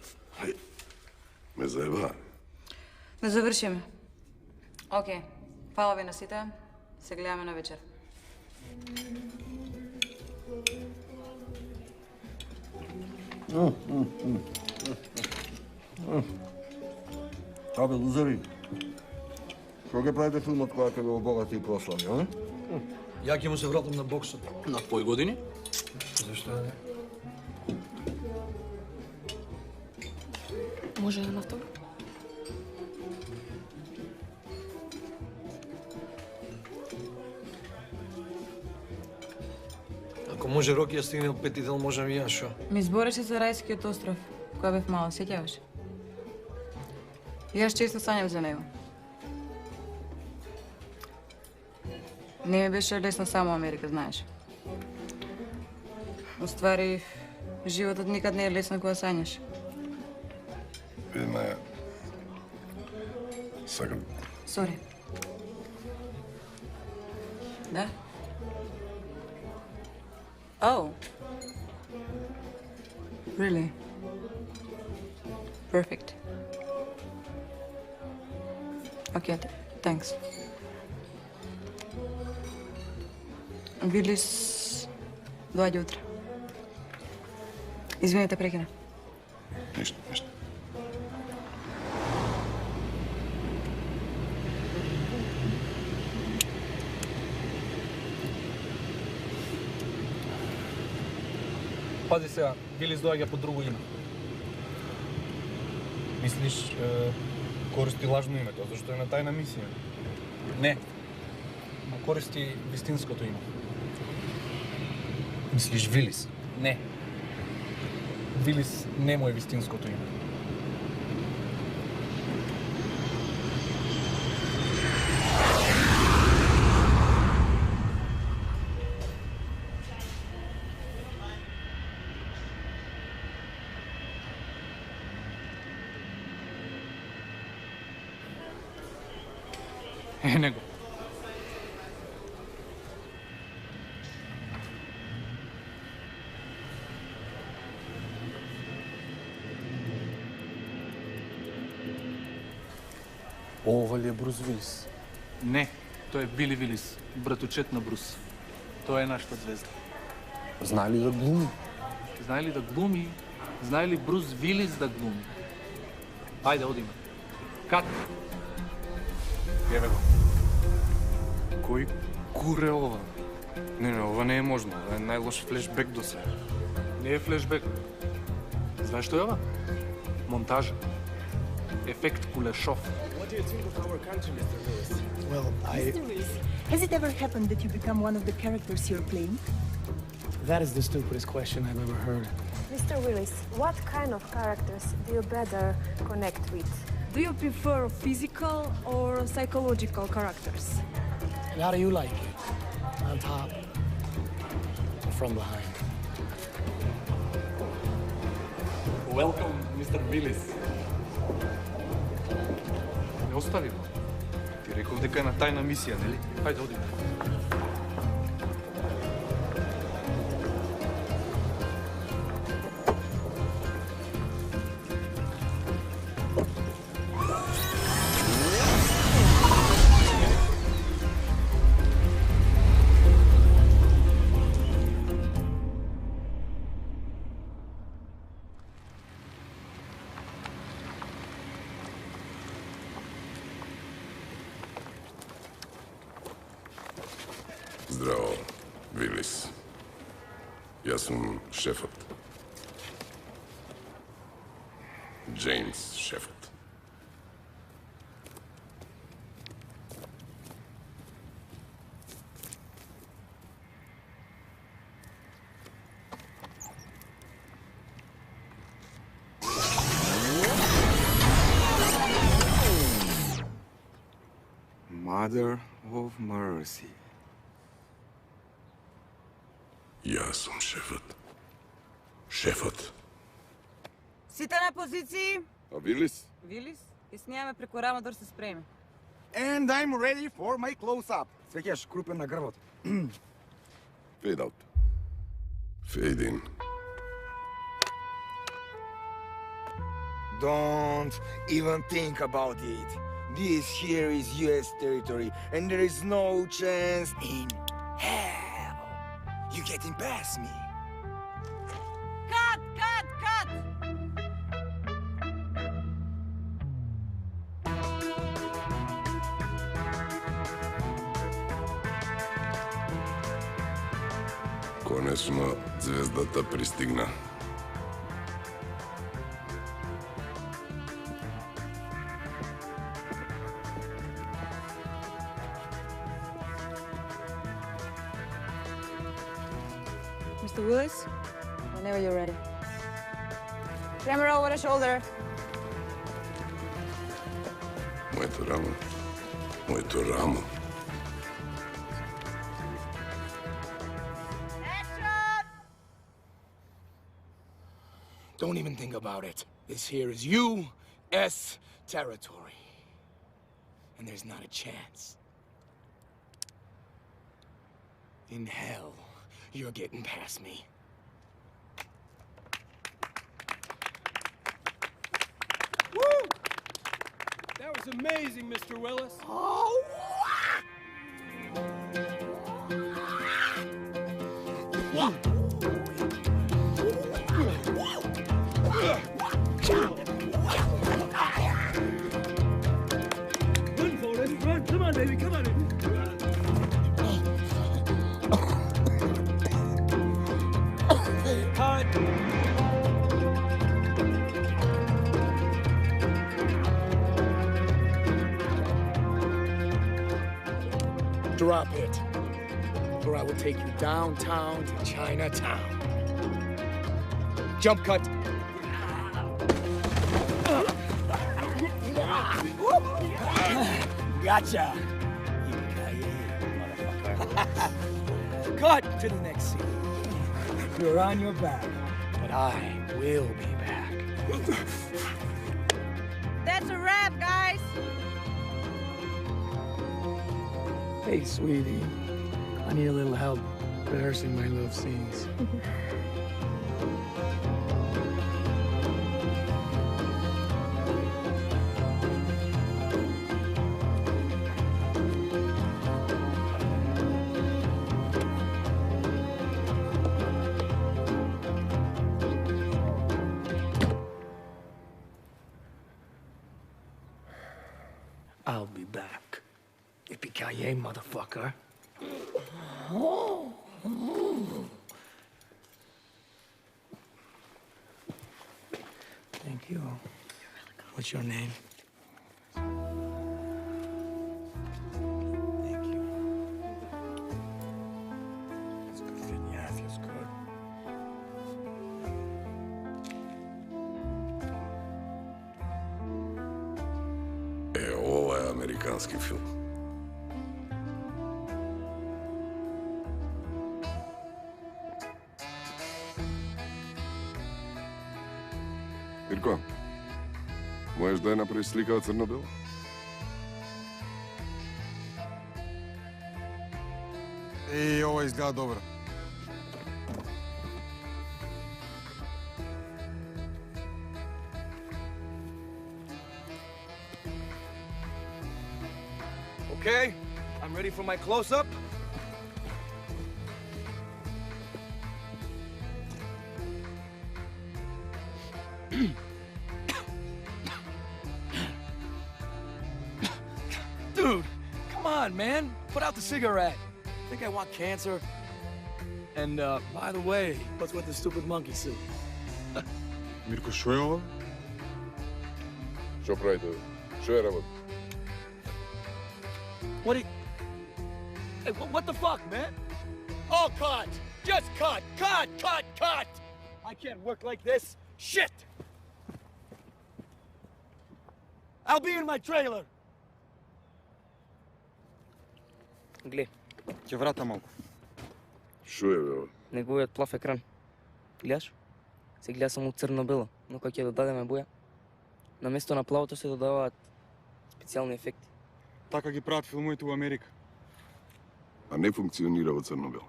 Ме заеба. Да завршиме. Окей. Фала ви на сите. Се гледаме на вечер. Абе, лузари. Што ќе правите филмот која ќе го обогати и прослави, а? Ја ќе му се вратам на боксот. На твои години? Зашто не? Може на автограф? Ако може Роки ја стигне од пети дел, можам и јас, шо? Ми збореше за Рајскиот остров, која бев мала, сеќаваш? Јас често сањав за него. Не ми беше лесно само Америка, знаеш. Уствари, животот никад не е лесно кога сањаш. Види, Маја. Сакам. Сори. Да? Oh. Really? Perfect. Okay, thanks. Вилис доаѓа утре. Извинете, прекина. Ништо. Пази сега, Вилис доаѓа по друго име. Мислиш, користи лажно името, зашто е на тајна мисија? Не. Ма користи вистинското име. Мислиш Вилис? Не. Вилис не му е вистинското име. Е, него. Ова ли е Брус Вилис? Не, той е Били Вилис, братовчет на Брус. Той е нашата звезда. Знае ли да глуми? Знае ли да глуми? Знае ли Брус Вилис да глуми? Айде, одиме. Кат! Еве го. Кој куре ова? Не, ова не е можно. Ова е најлош флешбек до сега. Не е флешбек. Знаеш што е ова? Монтажа. Ефект Кулешов. What do you think of our country, Mr. Lewis? Well, Mr. Lewis, has it ever happened that you become one of the characters you're playing? That is the stupidest question I've ever heard. Mr. Willis, what kind of characters do you better connect with? Do you prefer physical or psychological characters? And how do you like it? On top or from behind? Welcome, Mr. Willis. Не остави го. Ти реков дека е на тајна мисија, нели? Хајде, одиме. Здраво, Вилис. Јас сум шефот. Джеймс шефот. Mother of mercy. Јас сум шефот. Шефот. Сите на позиции. А Вилис? Вилис, и снимаме преку рамо да се спреме. And I'm ready for my close-up. Свеќаш крупен на грбот. Fade out. Fade in. Don't even think about it. This here is US territory, and there is no chance in hell you getting past me. Cut, cut, cut! Конечно, звездата пристигна. Mr. Willis, whenever you're ready. Camera over the shoulder. Моето рамо. Моето рамо. Don't even think about it. This here is U.S. territory. And there's not a chance in hell you're getting past me. Woo! That was amazing, Mr. Willis. Oh! Run, Forrest, run! Come on, baby, come on! Cut! Drop it, or I will take you downtown to Chinatown. Jump cut. Gotcha. Motherfucker. Cut to the next scene. You're on your back, but I will be back. That's a wrap, guys. Hey, sweetie. I need a little help rehearsing my love scenes. Yippee-ki-yay, motherfucker. Thank you. What's your name? Thank you. It's good fit. Yeah, it feels good. Ovo je amerikanski film. Mirko, možeš da je napraviš slika od crno-belo? I ovo izgleda dobro. Okay, I'm ready for my close-up. Dude, come on, man. Put out the cigarette. Think I want cancer? And, by the way, what's with the stupid monkey suit? Mirko, što je ovo? Što pravite? Što je rabot? What do you... Hey, what the fuck, man? Oh, cut! Just cut! Cut! Cut! Cut! I can't work like this. Shit! I'll be in my trailer. Гледай, Ќе врата малку. Шо е, бе? неговият плав екран. Гледаш? Се гледа само црно-бело, но кога ќе додадеме боја, на место на плавото се додаваат специјални ефекти. Така ги прават филмовите во Америка. А не функционира во црно-бел.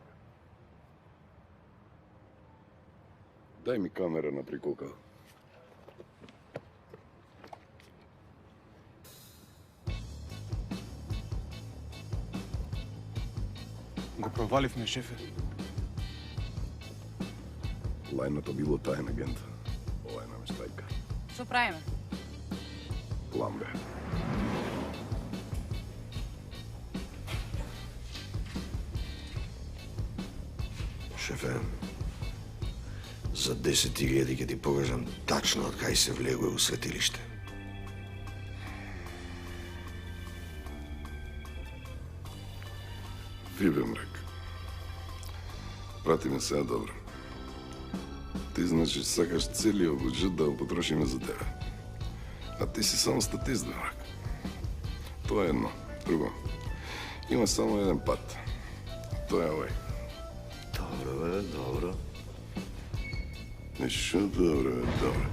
Дај ми камера на приколка. Го проваливме, шефе. Лајното било тајен агент. Ова е намештајка. Што правиме? План, бе. Шефе, за 10.000 ќе ти покажам тачно од кај се влегува у светилиште. Вибе мрак. Прати ме сега добро. Ти значи сакаш целиот буџет да го потрошиме за тебе. А ти си само статист, бе мрак. Тоа е едно. Друго. Има само еден пат. Тоа е овој. Добро, бе, добро. Нешто добро, бе, добро.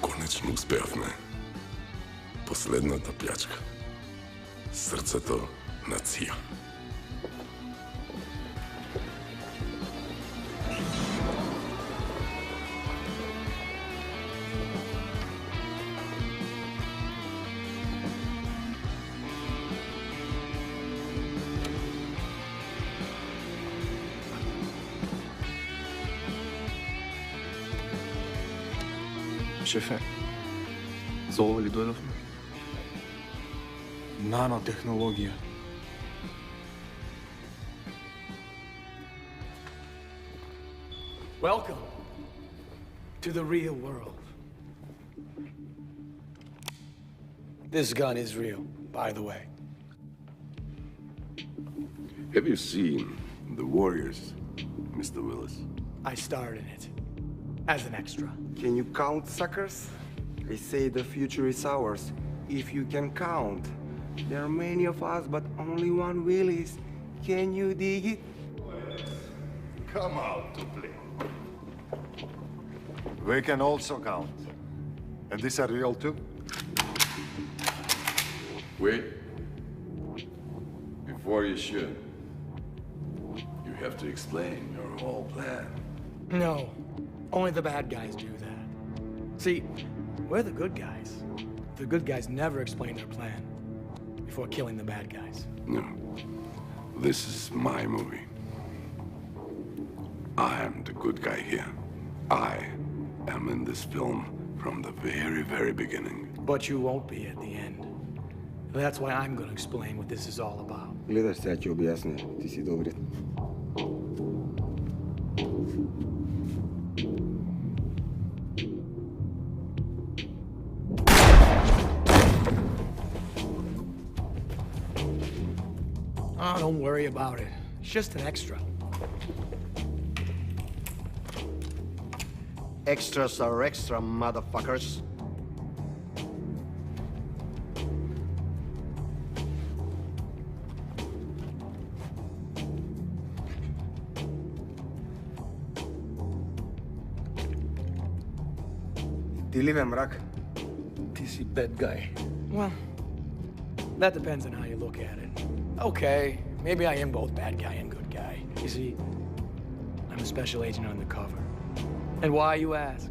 Конечно успеавме. Последната плячка. Срцето на Ција. Шефе, за ова ли дојдовме? Нанотехнологија. Welcome to the real world. This gun is real, by the way. Have you seen The Warriors, Mr. Willis? I starred in it as an extra. Can you count, suckers? They say the future is ours. if you can count. There are many of us, but only one Willis. Can you dig it? Come out to play. We can also count. And these are real too? Wait. Before you shoot, you have to explain your whole plan. No, only the bad guys do that. See, we're the good guys. The good guys never explain their plan before killing the bad guys. No. This is my movie. I am the good guy here. I am in this film from the very, very beginning. But you won't be at the end. That's why I'm gonna explain what this is all about. Гледаш сега ќе објасни. Ти си добри. Oh, don't worry about it. It's just an extra. Extras are extra, motherfuckers. Ти ли бе, мрак? Ти си bad guy. Well, that depends on how you look at it. Okay, maybe I am both bad guy and good guy. You see, I'm a special agent undercover. And why, you ask?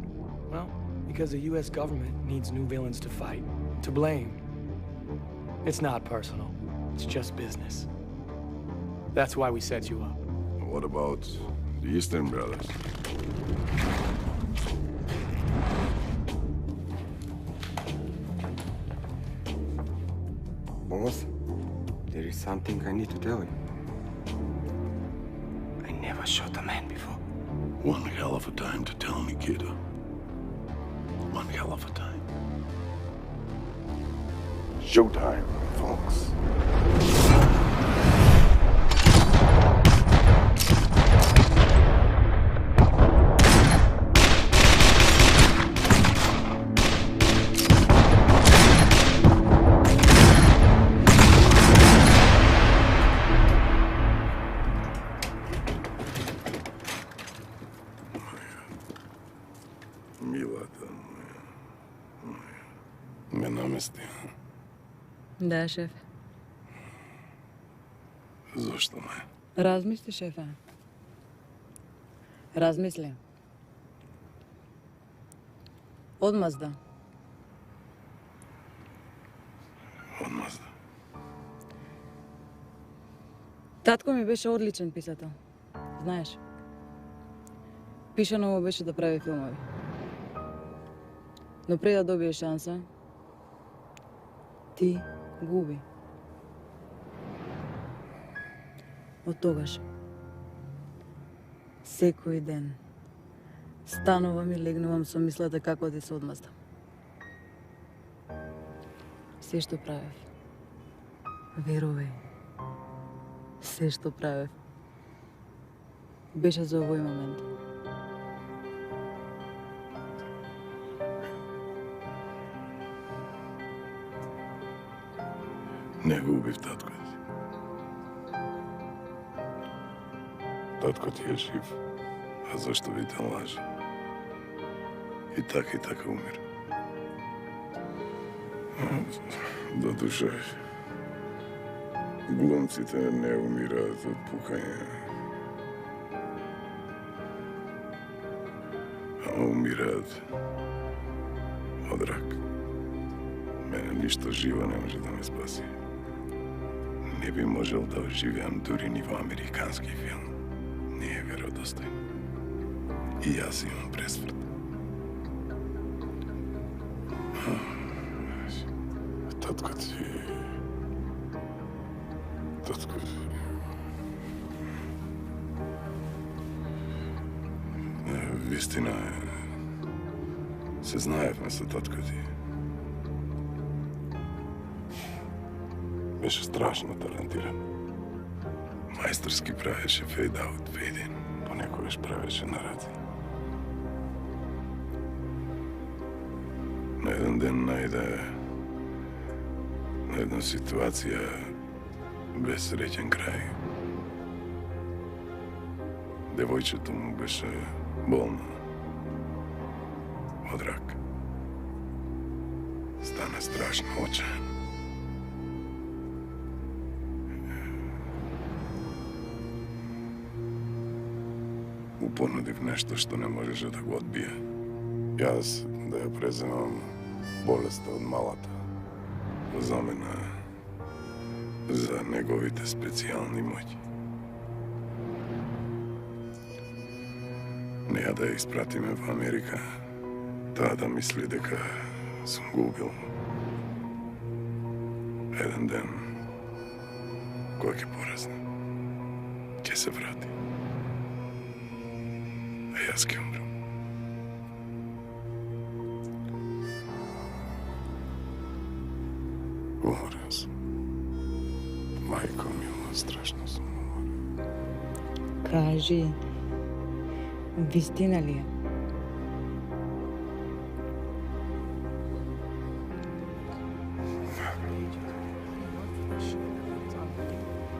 Well, because the US government needs new villains to fight, to blame. It's not personal. It's just business. That's why we set you up. What about the Eastern Brothers? Boss, there is something I need to tell you. I never shot a man before. One hell of a time to tell me, kid. One hell of a time. Showtime, folks. Милата моя. Ме намести. Да, шеф. Защо ме? Размисли, шефе. Размисли. Одмазда. Одмазда. Татко ми беше одличен писател. Знаеш. Пишано му беше да прави филмови. Но преди да добие шанса, ти губи. Од тогаш, секој ден, станувам и легнувам со мислата како да се одмаздам. Се што правев, верувај, се што правев, беше за овој момент. Не го убив татко ти. Татко ти е жив, а зашто ви те лаже? И така умира. До душа, глумците не умираат од пукање, а умираат од рак. Мене ништо живо не може да ме спаси. Не би можел да оживеам дури ни во американски филм. Не е веродостојно. И јас имам пресврт. Татко ти... Вистина е... Се знаевме со татко ти. Беше страшно талентиран. Мајсторски правеше фейд-аут, фейд-ин. Понекогаш правеше наради. На еден ден најде Една ситуација без среќен крај. Девојчето му беше болно од рак. Стана страшно очаен. Понудив нешто што не можеше да го одбие. Јас да ја преземам болеста од малата. Замена за неговите специјални моќи. Не ја да ја испратиме во Америка, таа да мисли дека сум го убил. Еден ден, кога ќе поразне, ќе се врати. А јас ќе умрам. Уморен сум. Мајко мила, страшно сум уморен. Кажи, вистина ли е?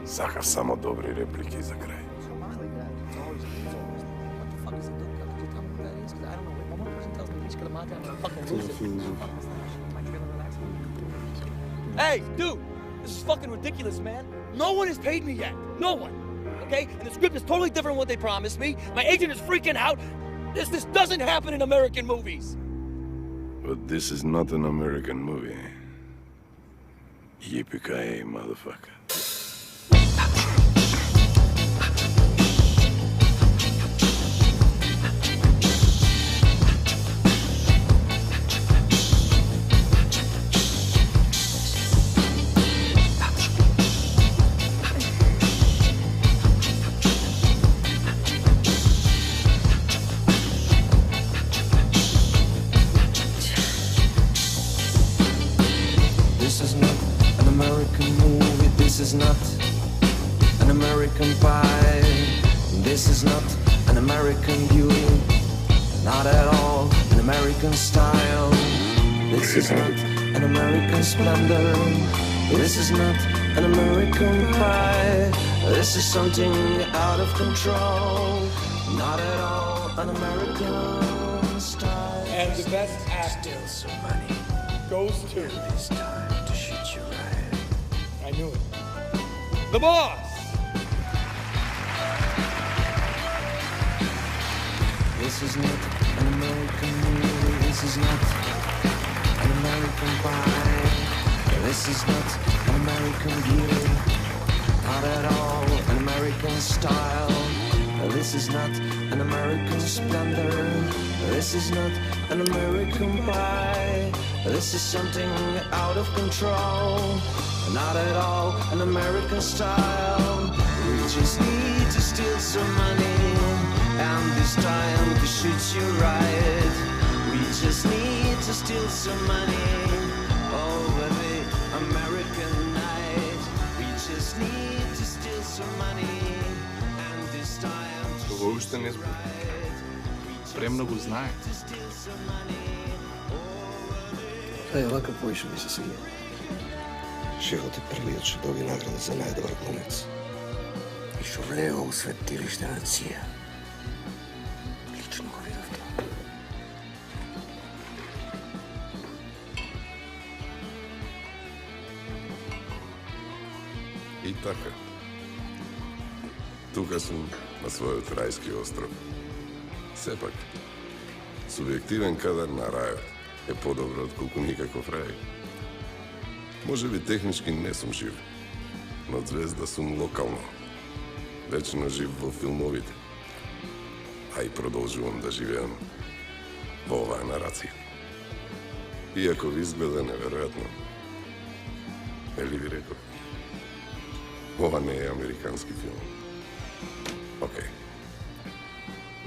Сакав само добри реплики за крај. Hey, dude, this is fucking ridiculous, man. No one has paid me yet. No one. Okay? And the script is totally different from what they promised me. My agent is freaking out. This doesn't happen in American movies. But this is not an American movie. Yippee-ki-yay, motherfucker. This is not an American movie. This is not an American pie. This is not an American beauty. Not at all an American style. This is not an American splendor. This is not an American pie. This is something out of control. Not at all an American style. And the best actor goes to... This time to shoot you right. I knew it. The boss! This is not an American movie. This is not an American pie. This is not an American beauty. Not at all an American style. This is not an American splendor. This is not an American pie. This is something out of control. Not at all an American style. We just need to steal some money, and this time to shoot you right. We just need to steal some money over the American night. We just need to steal some money, and this time to Това още не збор. Премногу знае. Е, вака поише ми се свија. Живот е првиот што доби награда за најдобар глумец. И што влега у светилиште на Ција. Лично го видов тоа. И така. Тука сум на својот рајски остров. Сепак, субјективен кадар на рајот е подобро од колку никаков рај. Може би технички не сум жив, но звезда сум локално. Вечно жив во филмовите. А и продолжувам да живеам во оваа нарација. Иако ви изгледа неверојатно, ели ви реков, ова не е американски филм. Океј.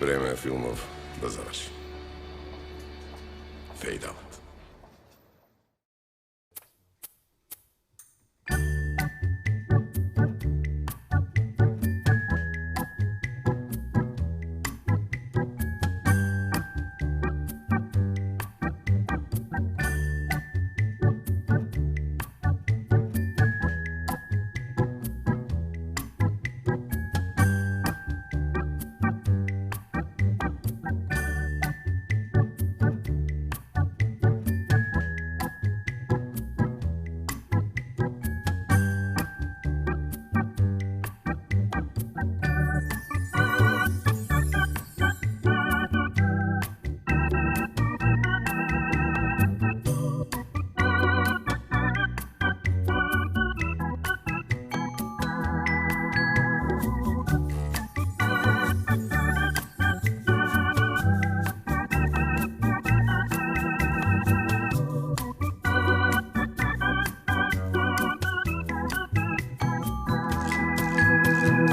Време е филмов да заврши. Fade out.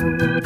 Sentimental.